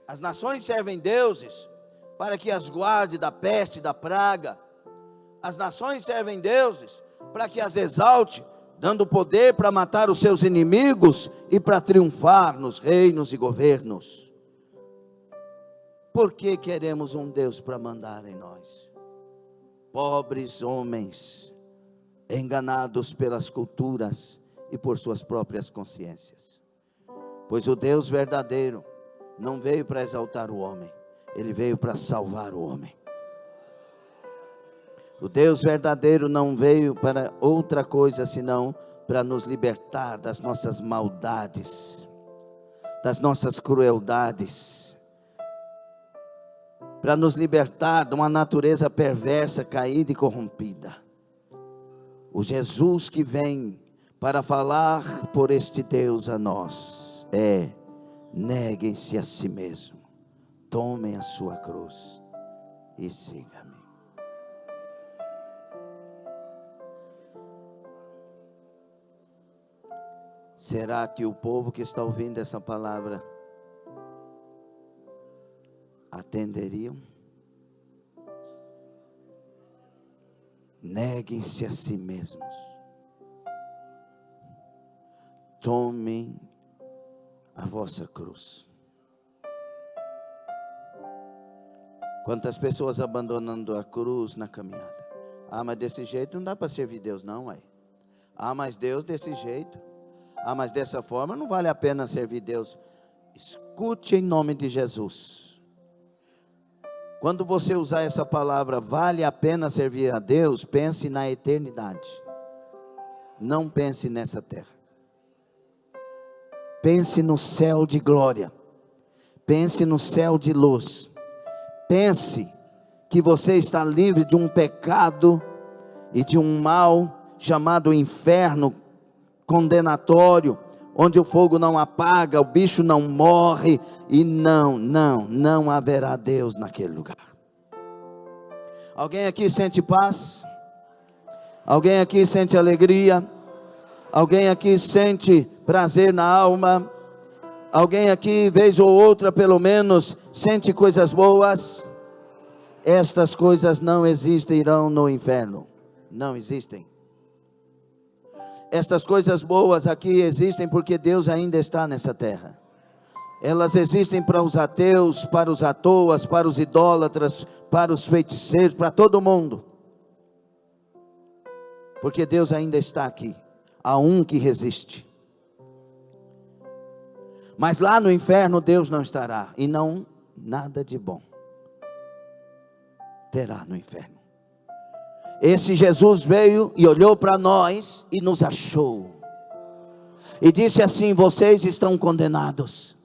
As nações servem deuses para que as guarde da peste e da praga. As nações servem deuses para que as exalte, dando poder para matar os seus inimigos e para triunfar nos reinos e governos. Por que queremos um Deus para mandar em nós? Pobres homens, enganados pelas culturas e por suas próprias consciências. Pois o Deus verdadeiro não veio para exaltar o homem, Ele veio para salvar o homem. O Deus verdadeiro não veio para outra coisa senão para nos libertar das nossas maldades, das nossas crueldades, para nos libertar de uma natureza perversa, caída e corrompida. O Jesus que vem para falar por este Deus a nós é: neguem-se a si mesmo, tomem a sua cruz e sigam-me. Será que o povo que está ouvindo essa palavra atenderiam? Neguem-se a si mesmos. Tomem a vossa cruz. Quantas pessoas abandonando a cruz na caminhada. Mas desse jeito não dá para servir Deus não, ué. Mas Deus desse jeito. Mas dessa forma não vale a pena servir Deus. Escute em nome de Jesus. Quando você usar essa palavra, vale a pena servir a Deus, pense na eternidade. Não pense nessa terra. Pense no céu de glória. Pense no céu de luz. Pense que você está livre de um pecado e de um mal chamado inferno condenatório, onde o fogo não apaga, o bicho não morre e não haverá Deus naquele lugar. Alguém aqui sente paz? Alguém aqui sente alegria? Alguém aqui sente prazer na alma? Alguém aqui, vez ou outra pelo menos, sente coisas boas? Estas coisas não existirão no inferno. Não existem. Estas coisas boas aqui existem porque Deus ainda está nessa terra. Elas existem para os ateus, para os atoas, para os idólatras, para os feiticeiros, para todo mundo. Porque Deus ainda está aqui. Há um que resiste. Mas lá no inferno Deus não estará. E não nada de bom terá no inferno. Esse Jesus veio e olhou para nós e nos achou. E disse assim: vocês estão condenados.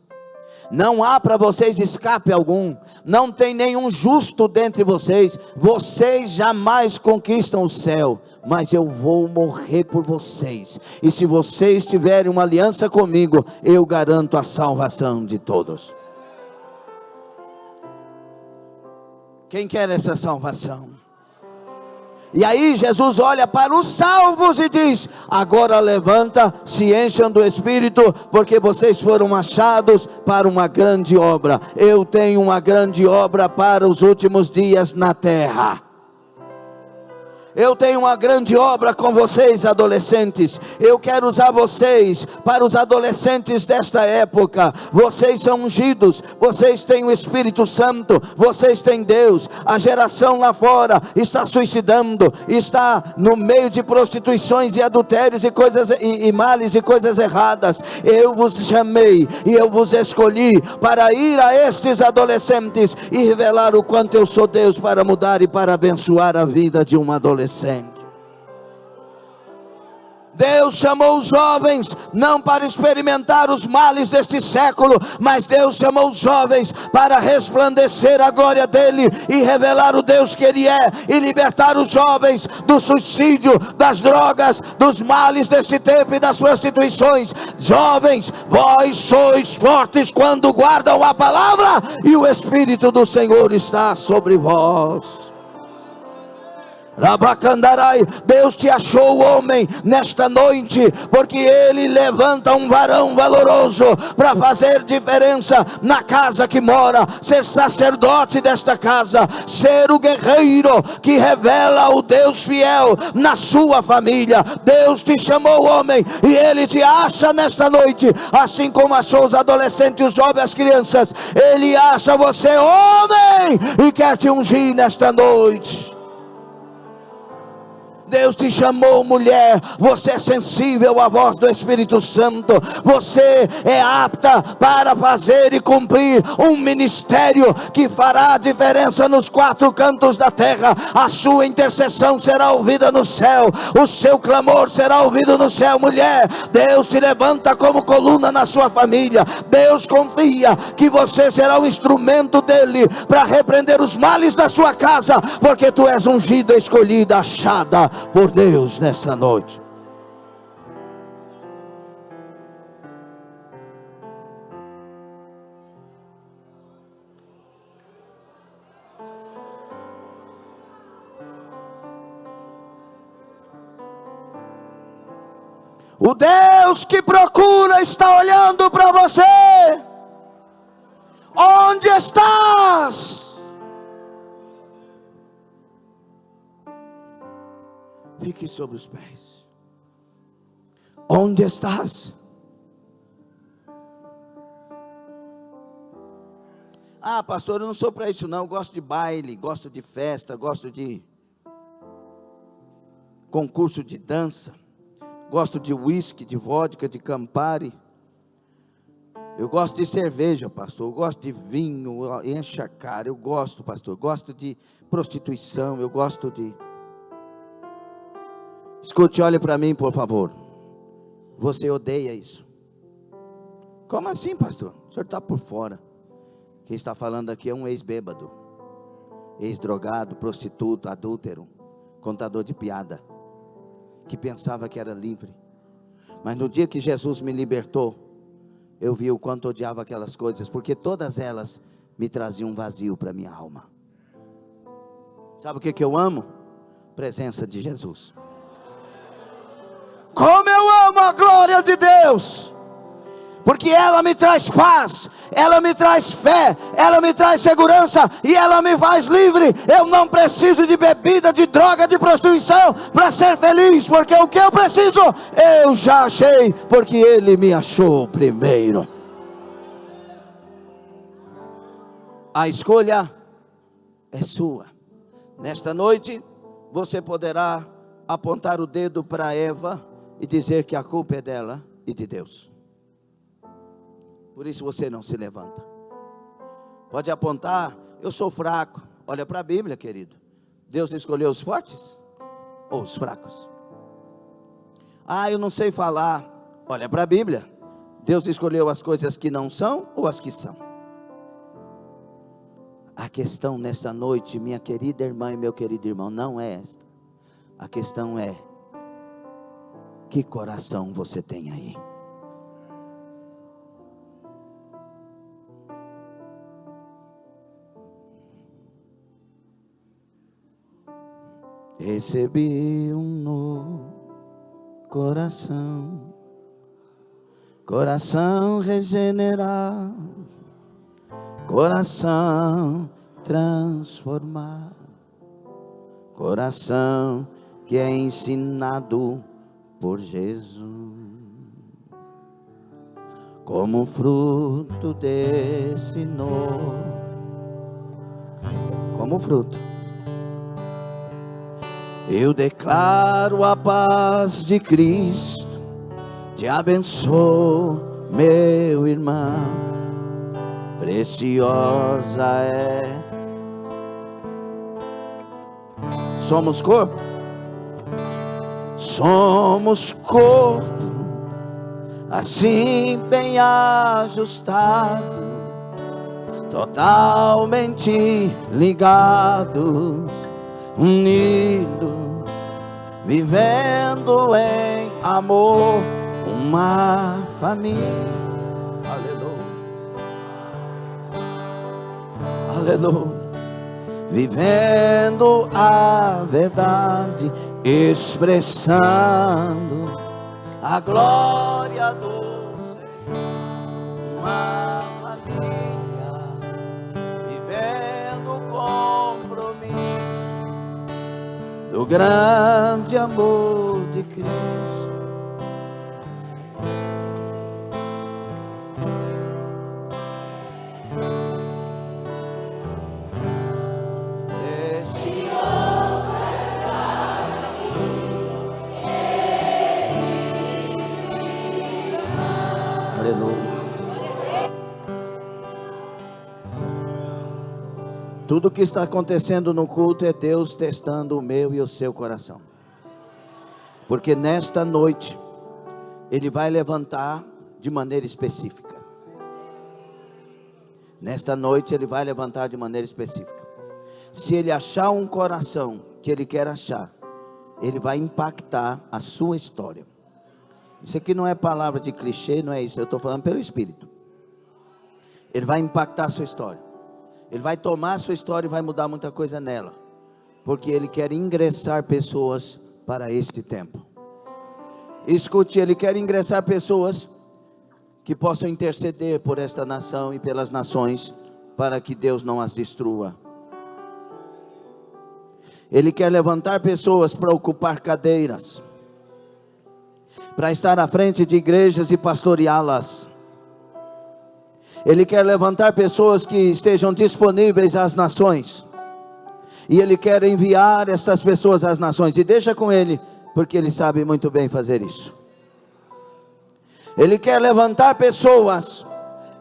Não há para vocês escape algum. Não tem nenhum justo dentre vocês. Vocês jamais conquistam o céu. Mas eu vou morrer por vocês. E se vocês tiverem uma aliança comigo, eu garanto a salvação de todos. Quem quer essa salvação? E aí Jesus olha para os salvos e diz: agora levanta, se encham do Espírito, porque vocês foram achados para uma grande obra. Eu tenho uma grande obra para os últimos dias na terra. Eu tenho uma grande obra com vocês, adolescentes. Eu quero usar vocês para os adolescentes desta época. Vocês são ungidos, vocês têm o Espírito Santo, vocês têm Deus. A geração lá fora está suicidando, está no meio de prostituições e adultérios e coisas e males e coisas erradas. Eu vos chamei e eu vos escolhi para ir a estes adolescentes e revelar o quanto eu sou Deus, para mudar e para abençoar a vida de um adolescente. Deus chamou os jovens não para experimentar os males deste século, mas Deus chamou os jovens para resplandecer a glória dele e revelar o Deus que ele é, e libertar os jovens do suicídio, das drogas, dos males deste tempo e das prostituições. Jovens, vós sois fortes quando guardam a palavra e o Espírito do Senhor está sobre vós. Rabacandarai, Deus te achou, homem, nesta noite, porque Ele levanta um varão valoroso para fazer diferença na casa que mora, ser sacerdote desta casa, ser o guerreiro que revela o Deus fiel na sua família. Deus te chamou, homem, e Ele te acha nesta noite, assim como achou os adolescentes, os jovens, as crianças. Ele acha você, homem, e quer te ungir nesta noite. Deus te chamou, mulher, você é sensível à voz do Espírito Santo, você é apta para fazer e cumprir um ministério que fará a diferença nos quatro cantos da terra. A sua intercessão será ouvida no céu, o seu clamor será ouvido no céu. Mulher, Deus te levanta como coluna na sua família. Deus confia que você será um instrumento dele para repreender os males da sua casa, porque tu és ungida, escolhida, achada por Deus nesta noite. O Deus que procura está olhando para você. Onde estás? fique sobre os pés. Onde estás? Ah, pastor, eu não sou para isso não, eu gosto de baile, gosto de festa, gosto de concurso de dança, gosto de uísque, de vodka, de Campari. Eu gosto de cerveja, pastor, eu gosto de vinho, enche a cara, eu gosto, pastor, eu gosto de prostituição, eu gosto de... Escute, olhe para mim, por favor. Você odeia isso. Como assim, pastor? O senhor está por fora. Quem está falando aqui é um ex-bêbado, ex-drogado, prostituto, adúltero, contador de piada, que pensava que era livre. Mas no dia que Jesus me libertou, eu vi o quanto odiava aquelas coisas, porque todas elas me traziam um vazio para minha alma. Sabe o que eu amo? Presença de Jesus. Como eu amo a glória de Deus! Porque ela me traz paz, ela me traz fé, ela me traz segurança e ela me faz livre. Eu não preciso de bebida, de droga, de prostituição para ser feliz, porque o que eu preciso, eu já achei, porque Ele me achou primeiro. A escolha é sua. Nesta noite, você poderá apontar o dedo para Eva e dizer que a culpa é dela e de Deus. Por isso você não se levanta. Pode apontar, eu sou fraco. Olha para a Bíblia, querido. Deus escolheu os fortes ou os fracos? Ah, eu não sei falar. Olha para a Bíblia. Deus escolheu as coisas que não são ou as que são? A questão nesta noite, minha querida irmã e meu querido irmão, não é esta. A questão é: que coração você tem aí? Recebi um novo coração, coração regenerado, coração transformado, coração que é ensinado por Jesus, como fruto desse novo, como fruto. Eu declaro a paz de Cristo, te abençoo, meu irmão, preciosa é. Somos corpo, somos corpo, assim bem ajustado, totalmente ligados, unidos, vivendo em amor, uma família. Aleluia, aleluia. Vivendo a verdade, expressando a glória do Senhor, uma família, vivendo o compromisso do grande amor de Cristo. Tudo que está acontecendo no culto é Deus testando o meu e o seu coração. Porque nesta noite, Ele vai levantar de maneira específica. Nesta noite, Ele vai levantar de maneira específica. Se Ele achar um coração que Ele quer achar, Ele vai impactar a sua história. Isso aqui não é palavra de clichê, não é isso. Eu estou falando pelo Espírito. Ele vai impactar a sua história. Ele vai tomar a sua história e vai mudar muita coisa nela. Porque Ele quer ingressar pessoas para este tempo. Escute, Ele quer ingressar pessoas que possam interceder por esta nação e pelas nações, para que Deus não as destrua. Ele quer levantar pessoas para ocupar cadeiras, para estar à frente de igrejas e pastoreá-las. Ele quer levantar pessoas que estejam disponíveis às nações, e Ele quer enviar estas pessoas às nações. E deixa com Ele, porque Ele sabe muito bem fazer isso. Ele quer levantar pessoas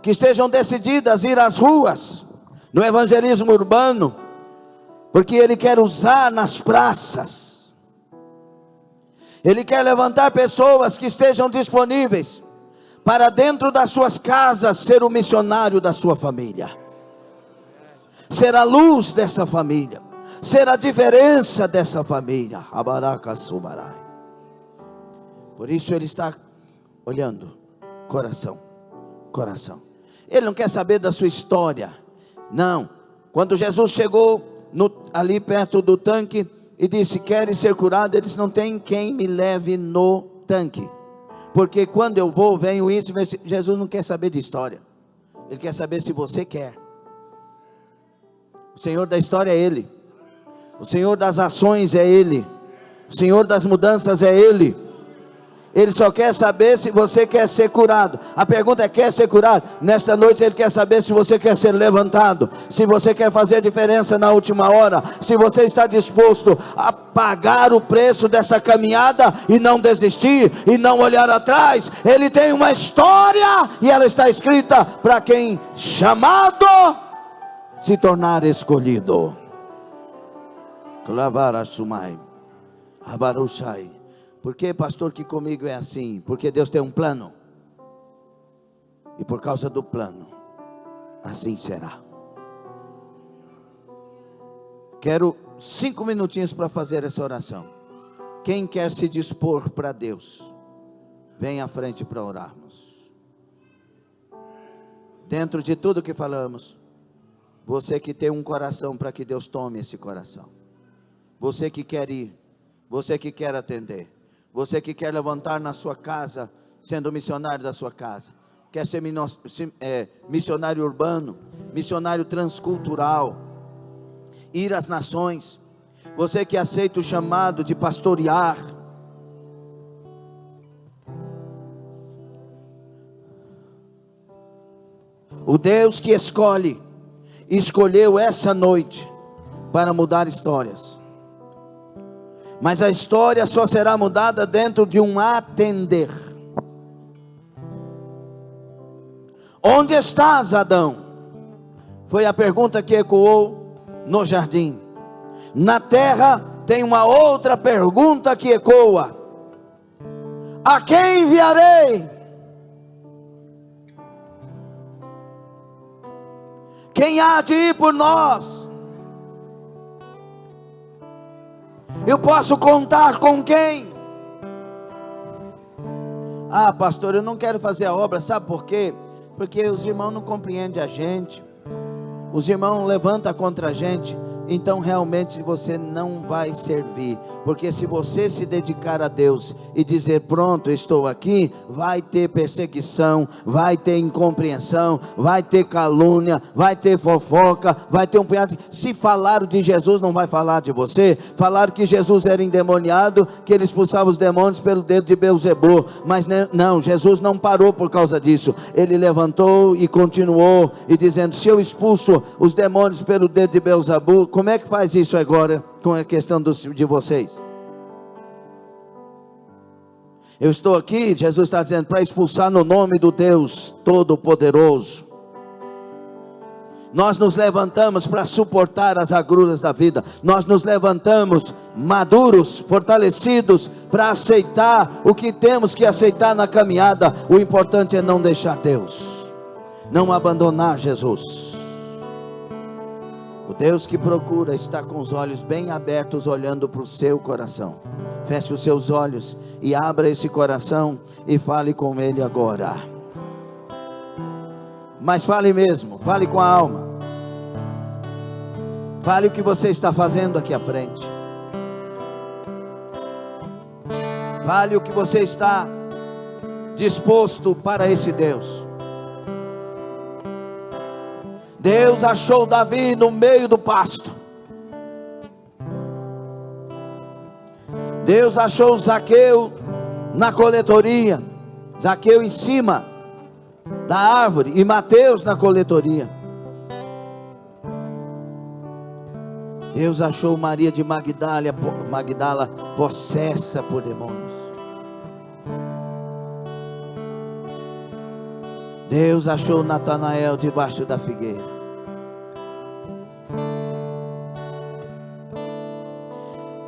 que estejam decididas a ir às ruas, no evangelismo urbano, porque Ele quer usar nas praças. Ele quer levantar pessoas que estejam disponíveis para dentro das suas casas ser o missionário da sua família, ser a luz dessa família, ser a diferença dessa família. Por isso Ele está olhando coração, coração. Ele não quer saber da sua história, não. Quando Jesus chegou ali perto do tanque e disse: queres ser curado? Ele disse: não tem quem me leve no tanque, porque quando eu vou, venho isso. Jesus não quer saber de história, Ele quer saber se você quer. O Senhor da história é Ele, o Senhor das ações é Ele, o Senhor das mudanças é Ele. Ele só quer saber se você quer ser curado. A pergunta é: quer ser curado? Nesta noite Ele quer saber se você quer ser levantado, se você quer fazer a diferença na última hora, se você está disposto a pagar o preço dessa caminhada e não desistir, e não olhar atrás. Ele tem uma história, e ela está escrita para quem chamado se tornar escolhido. Clavarasumai, Abarushai. Por que, pastor, que comigo é assim? Porque Deus tem um plano, e por causa do plano, assim será. Quero 5 minutinhos para fazer essa oração. Quem quer se dispor para Deus, vem à frente para orarmos. Dentro de tudo que falamos, você que tem um coração para que Deus tome esse coração, você que quer ir, você que quer atender, você que quer levantar na sua casa, sendo missionário da sua casa, quer ser missionário urbano, missionário transcultural, ir às nações, você que aceita o chamado de pastorear, o Deus que escolheu essa noite para mudar histórias. Mas a história só será mudada dentro de um atender. Onde estás, Adão? Foi a pergunta que ecoou no jardim. Na terra tem uma outra pergunta que ecoa: a quem enviarei? Quem há de ir por nós? Eu posso contar com quem? Ah, pastor, eu não quero fazer a obra, sabe por quê? Porque os irmãos não compreendem a gente, os irmãos levantam contra a gente. Então realmente você não vai servir, porque se você se dedicar a Deus e dizer: pronto, estou aqui, vai ter perseguição, vai ter incompreensão, vai ter calúnia, vai ter fofoca, vai ter um punhado. Se falaram de Jesus, não vai falar de você. Falaram que Jesus era endemoniado, que ele expulsava os demônios pelo dedo de Beelzebú, mas não, Jesus não parou por causa disso. Ele levantou e continuou, e dizendo: se eu expulso os demônios pelo dedo de Beelzebú, como é que faz isso agora com a questão de vocês? Eu estou aqui, Jesus está dizendo, para expulsar no nome do Deus Todo-Poderoso. Nós nos levantamos para suportar as agruras da vida. Nós nos levantamos maduros, fortalecidos, para aceitar o que temos que aceitar na caminhada. O importante é não deixar Deus, não abandonar Jesus. O Deus que procura está com os olhos bem abertos, olhando para o seu coração. Feche os seus olhos e abra esse coração e fale com Ele agora. Mas fale mesmo, fale com a alma. Fale o que você está fazendo aqui à frente. Fale o que você está disposto para esse Deus. Deus achou Davi no meio do pasto. Deus achou Zaqueu na coletoria, Zaqueu em cima da árvore e Mateus na coletoria. Deus achou Maria de Magdala possessa por demônios. Deus achou Natanael debaixo da figueira.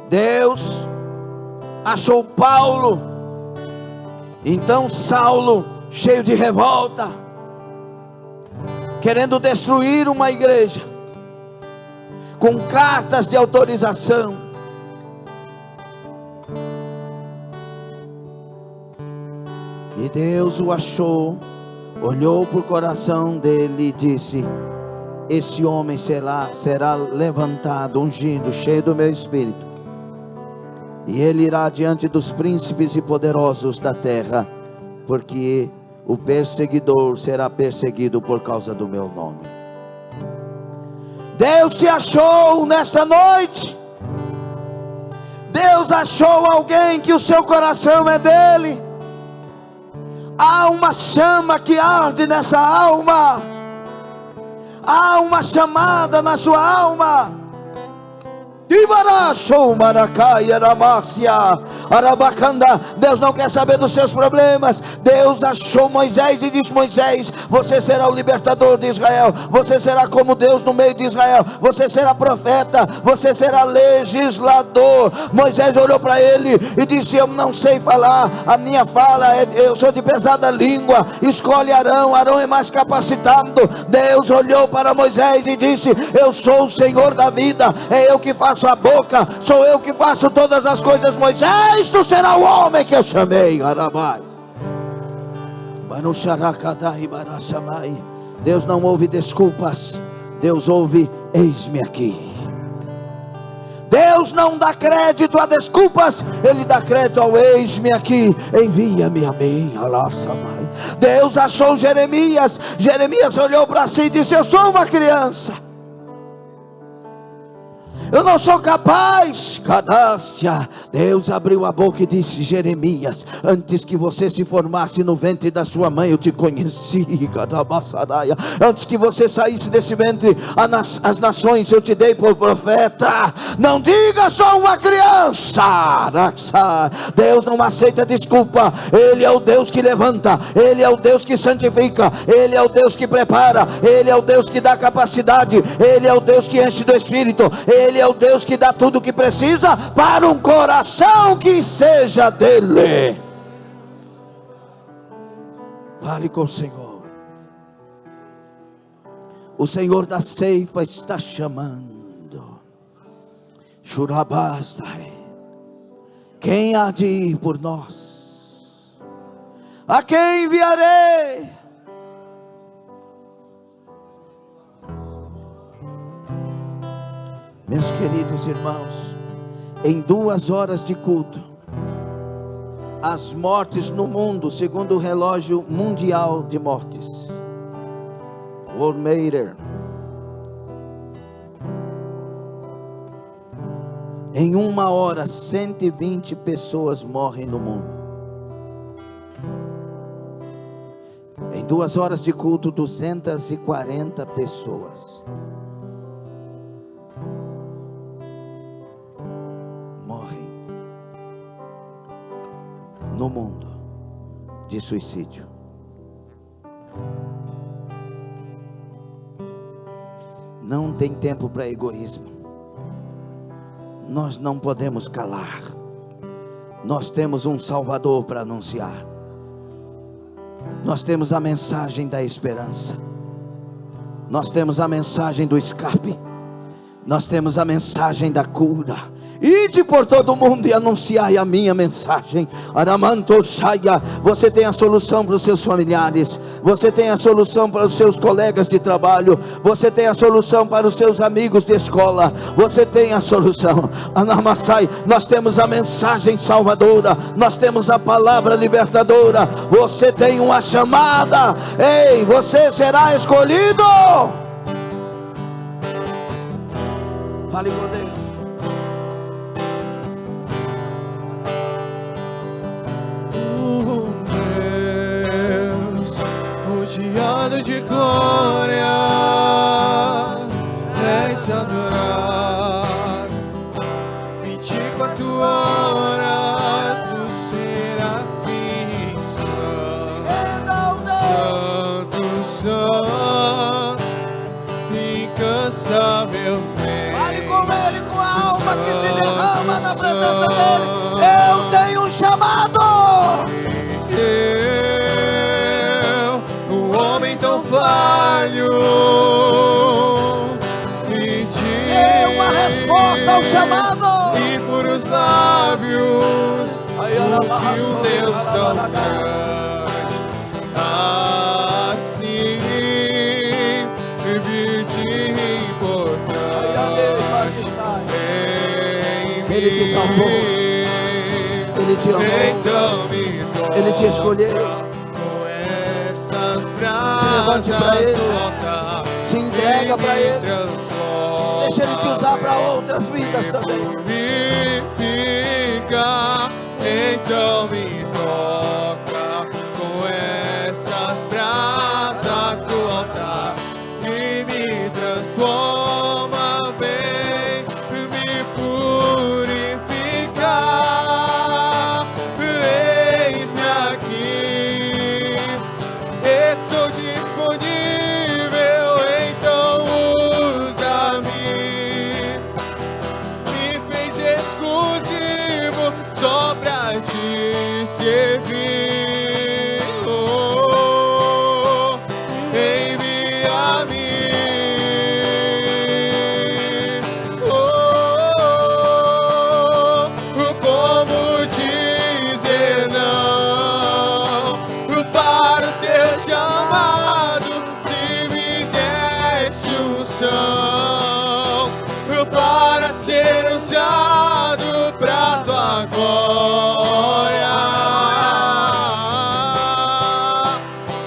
Deus achou Paulo, então Saulo, cheio de revolta, querendo destruir uma igreja, com cartas de autorização. E Deus o achou, olhou para o coração dele e disse: esse homem será levantado, ungido, cheio do meu espírito, e ele irá diante dos príncipes e poderosos da terra, porque o perseguidor será perseguido por causa do meu nome. Deus te achou nesta noite. Deus achou alguém que o seu coração é dele. Há uma chama que arde nessa alma. Há uma chamada na sua alma. Deus não quer saber dos seus problemas. Deus achou Moisés e disse: Moisés, você será o libertador de Israel, você será como Deus no meio de Israel, você será profeta, você será legislador. Moisés olhou para ele e disse: eu não sei falar, a minha fala eu sou de pesada língua. Escolhe Arão, Arão é mais capacitado. Deus olhou para Moisés e disse: eu sou o Senhor da vida, é eu que faço a boca, sou eu que faço todas as coisas. Moisés, tu será o homem que eu chamei. Deus não ouve desculpas, Deus ouve: eis-me aqui. Deus não dá crédito a desculpas, Ele dá crédito ao eis-me aqui, envia-me a mim. Deus achou Jeremias. Jeremias olhou para si e disse: eu sou uma criança, eu não sou capaz. Cadácia. Deus abriu a boca e disse: Jeremias, antes que você se formasse no ventre da sua mãe, eu te conheci. Antes que você saísse desse ventre, as nações eu te dei por profeta. Não diga só uma criança. Deus não aceita desculpa. Ele é o Deus que levanta, Ele é o Deus que santifica, Ele é o Deus que prepara, Ele é o Deus que dá capacidade, Ele é o Deus que enche do Espírito, Ele é o Deus que dá tudo o que precisa para um coração que seja dele. Fale com o Senhor. O Senhor da ceifa está chamando. Shurabastai. Quem há de ir por nós? A quem enviarei? Meus queridos irmãos, em 2 horas de culto, as mortes no mundo, segundo o relógio mundial de mortes, Worldmeter, em 1 hora 120 pessoas morrem no mundo. Em 2 horas de culto, 240 pessoas no mundo de suicídio. Não tem tempo para egoísmo. Nós não podemos calar. Nós temos um Salvador para anunciar. Nós temos a mensagem da esperança. Nós temos a mensagem do escape. Nós temos a mensagem da cura. Ide por todo o mundo e anunciai a minha mensagem. Aramanto Shaya. Você tem a solução para os seus familiares. Você tem a solução para os seus colegas de trabalho. Você tem a solução para os seus amigos de escola. Você tem a solução. Anamassai. Nós temos a mensagem salvadora. Nós temos a palavra libertadora. Você tem uma chamada. Ei, você será escolhido. Fale com Deus. de glória és adorado. 24 horas os serafins santo, santo, incansavelmente. Fale com Ele, com a alma que se derrama na presença dEle. Eu tenho um chamado. Um homem tão falho, e dê uma resposta ao chamado. E por os lábios, porque um Deus tão grande, assim vir de importante em mim. Ele te salvou, Ele te amou, então me toca, Ele te escolheu. Se levante para Ele, se entrega para Ele, deixa Ele te usar para outras vidas também. Vivifica, então me toca com essas brasas do altar e me transforma, vem me purificar. Eis-me aqui, estou disponível, então usa-me. Me fez exclusivo só pra te servir. Oh, envia-me. Oh, como dizer não para o teu chamado, se me deste unção para ser usado pra tua glória,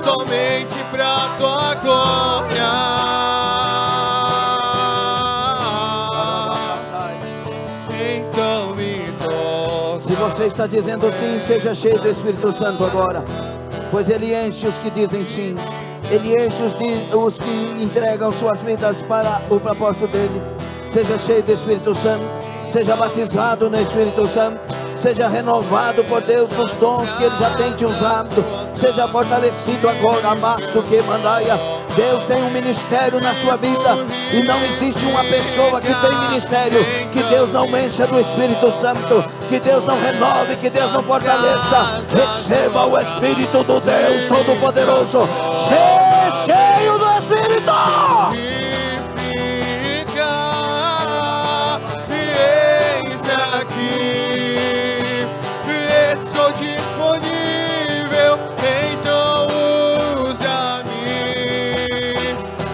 somente pra tua glória. Então me toca. Se você está dizendo sim, seja cheio do Espírito Santo agora, pois Ele enche os que dizem sim. Ele enche os que entregam suas vidas para o propósito dEle. Seja cheio do Espírito Santo, seja batizado no Espírito Santo, seja renovado por Deus nos dons que Ele já tem te usado, seja fortalecido agora, amasso que mandaia. Deus tem um ministério na sua vida, e não existe uma pessoa que tem ministério que Deus não encha do Espírito Santo, que Deus não renove, que Deus não fortaleça. Receba o Espírito do Deus Todo-Poderoso, seja cheio do Espírito. Estou disponível, então usa-me.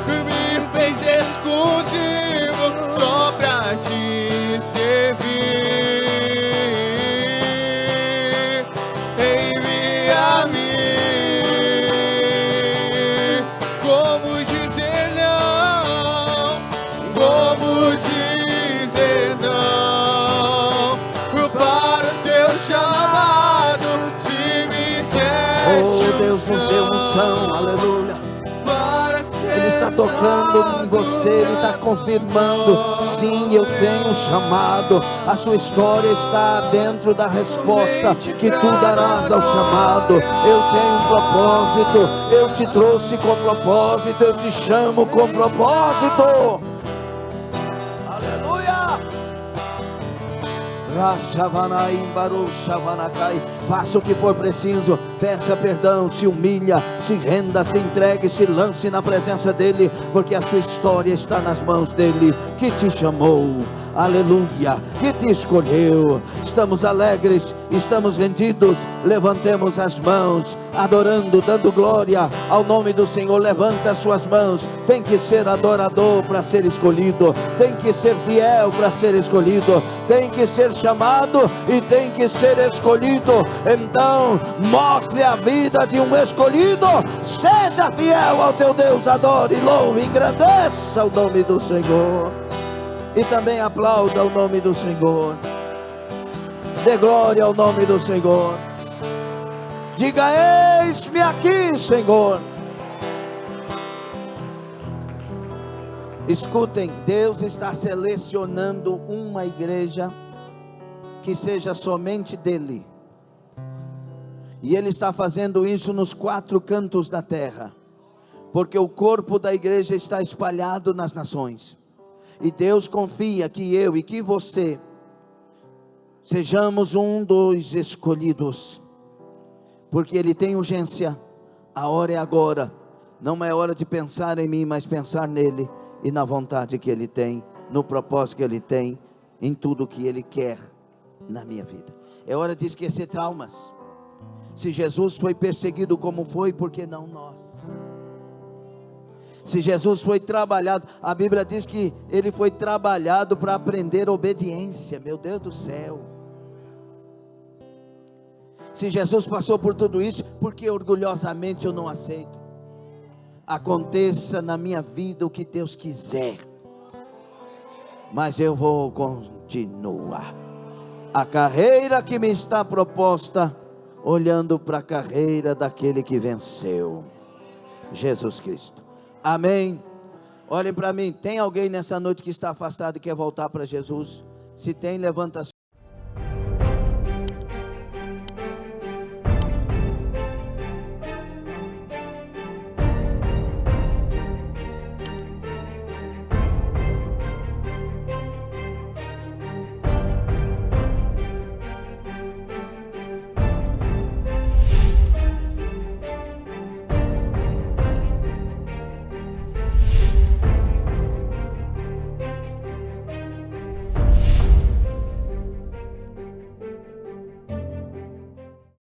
Me fez exclusivo só pra te servir. Envia-me. Como dizer não? Como dizer não para o teu chamado, se me deste Oh, Deus nos deu unção, aleluia. Ele está tocando em você, Ele está confirmando: sim, eu tenho um chamado. A sua história está dentro da resposta que tu darás ao chamado. Eu tenho um propósito, eu te trouxe com propósito, eu te chamo com propósito. Aleluia. Faça o que for preciso, peça perdão, se humilha, se renda, se entregue, se lance na presença dEle, porque a sua história está nas mãos dEle, que te chamou, aleluia, que te escolheu. Estamos alegres, estamos rendidos, levantemos as mãos, adorando, dando glória ao nome do Senhor. Levanta as suas mãos. Tem que ser adorador para ser escolhido, tem que ser fiel para ser escolhido, tem que ser chamado e tem que ser escolhido. Então mostre a vida de um escolhido, seja fiel ao teu Deus, adore, louve, engrandeça o nome do Senhor, e também aplauda o nome do Senhor, dê glória ao nome do Senhor. Diga: eis-me aqui, Senhor. Escutem, Deus está selecionando uma igreja que seja somente dele. E Ele está fazendo isso nos 4 cantos da terra, porque o corpo da igreja está espalhado nas nações. E Deus confia que eu e que você sejamos um dos escolhidos, porque Ele tem urgência. A hora é agora. Não é hora de pensar em mim, mas pensar nele e na vontade que Ele tem, no propósito que Ele tem, em tudo que Ele quer na minha vida. É hora de esquecer traumas. Se Jesus foi perseguido como foi, por que não nós? Se Jesus foi trabalhado, a Bíblia diz que Ele foi trabalhado para aprender obediência. Meu Deus do céu. Se Jesus passou por tudo isso, por que orgulhosamente eu não aceito? Aconteça na minha vida o que Deus quiser, mas eu vou continuar a carreira que me está proposta, olhando para a carreira daquele que venceu, Jesus Cristo. Amém. Olhem para mim. Tem alguém nessa noite que está afastado e quer voltar para Jesus? Se tem, levanta a sua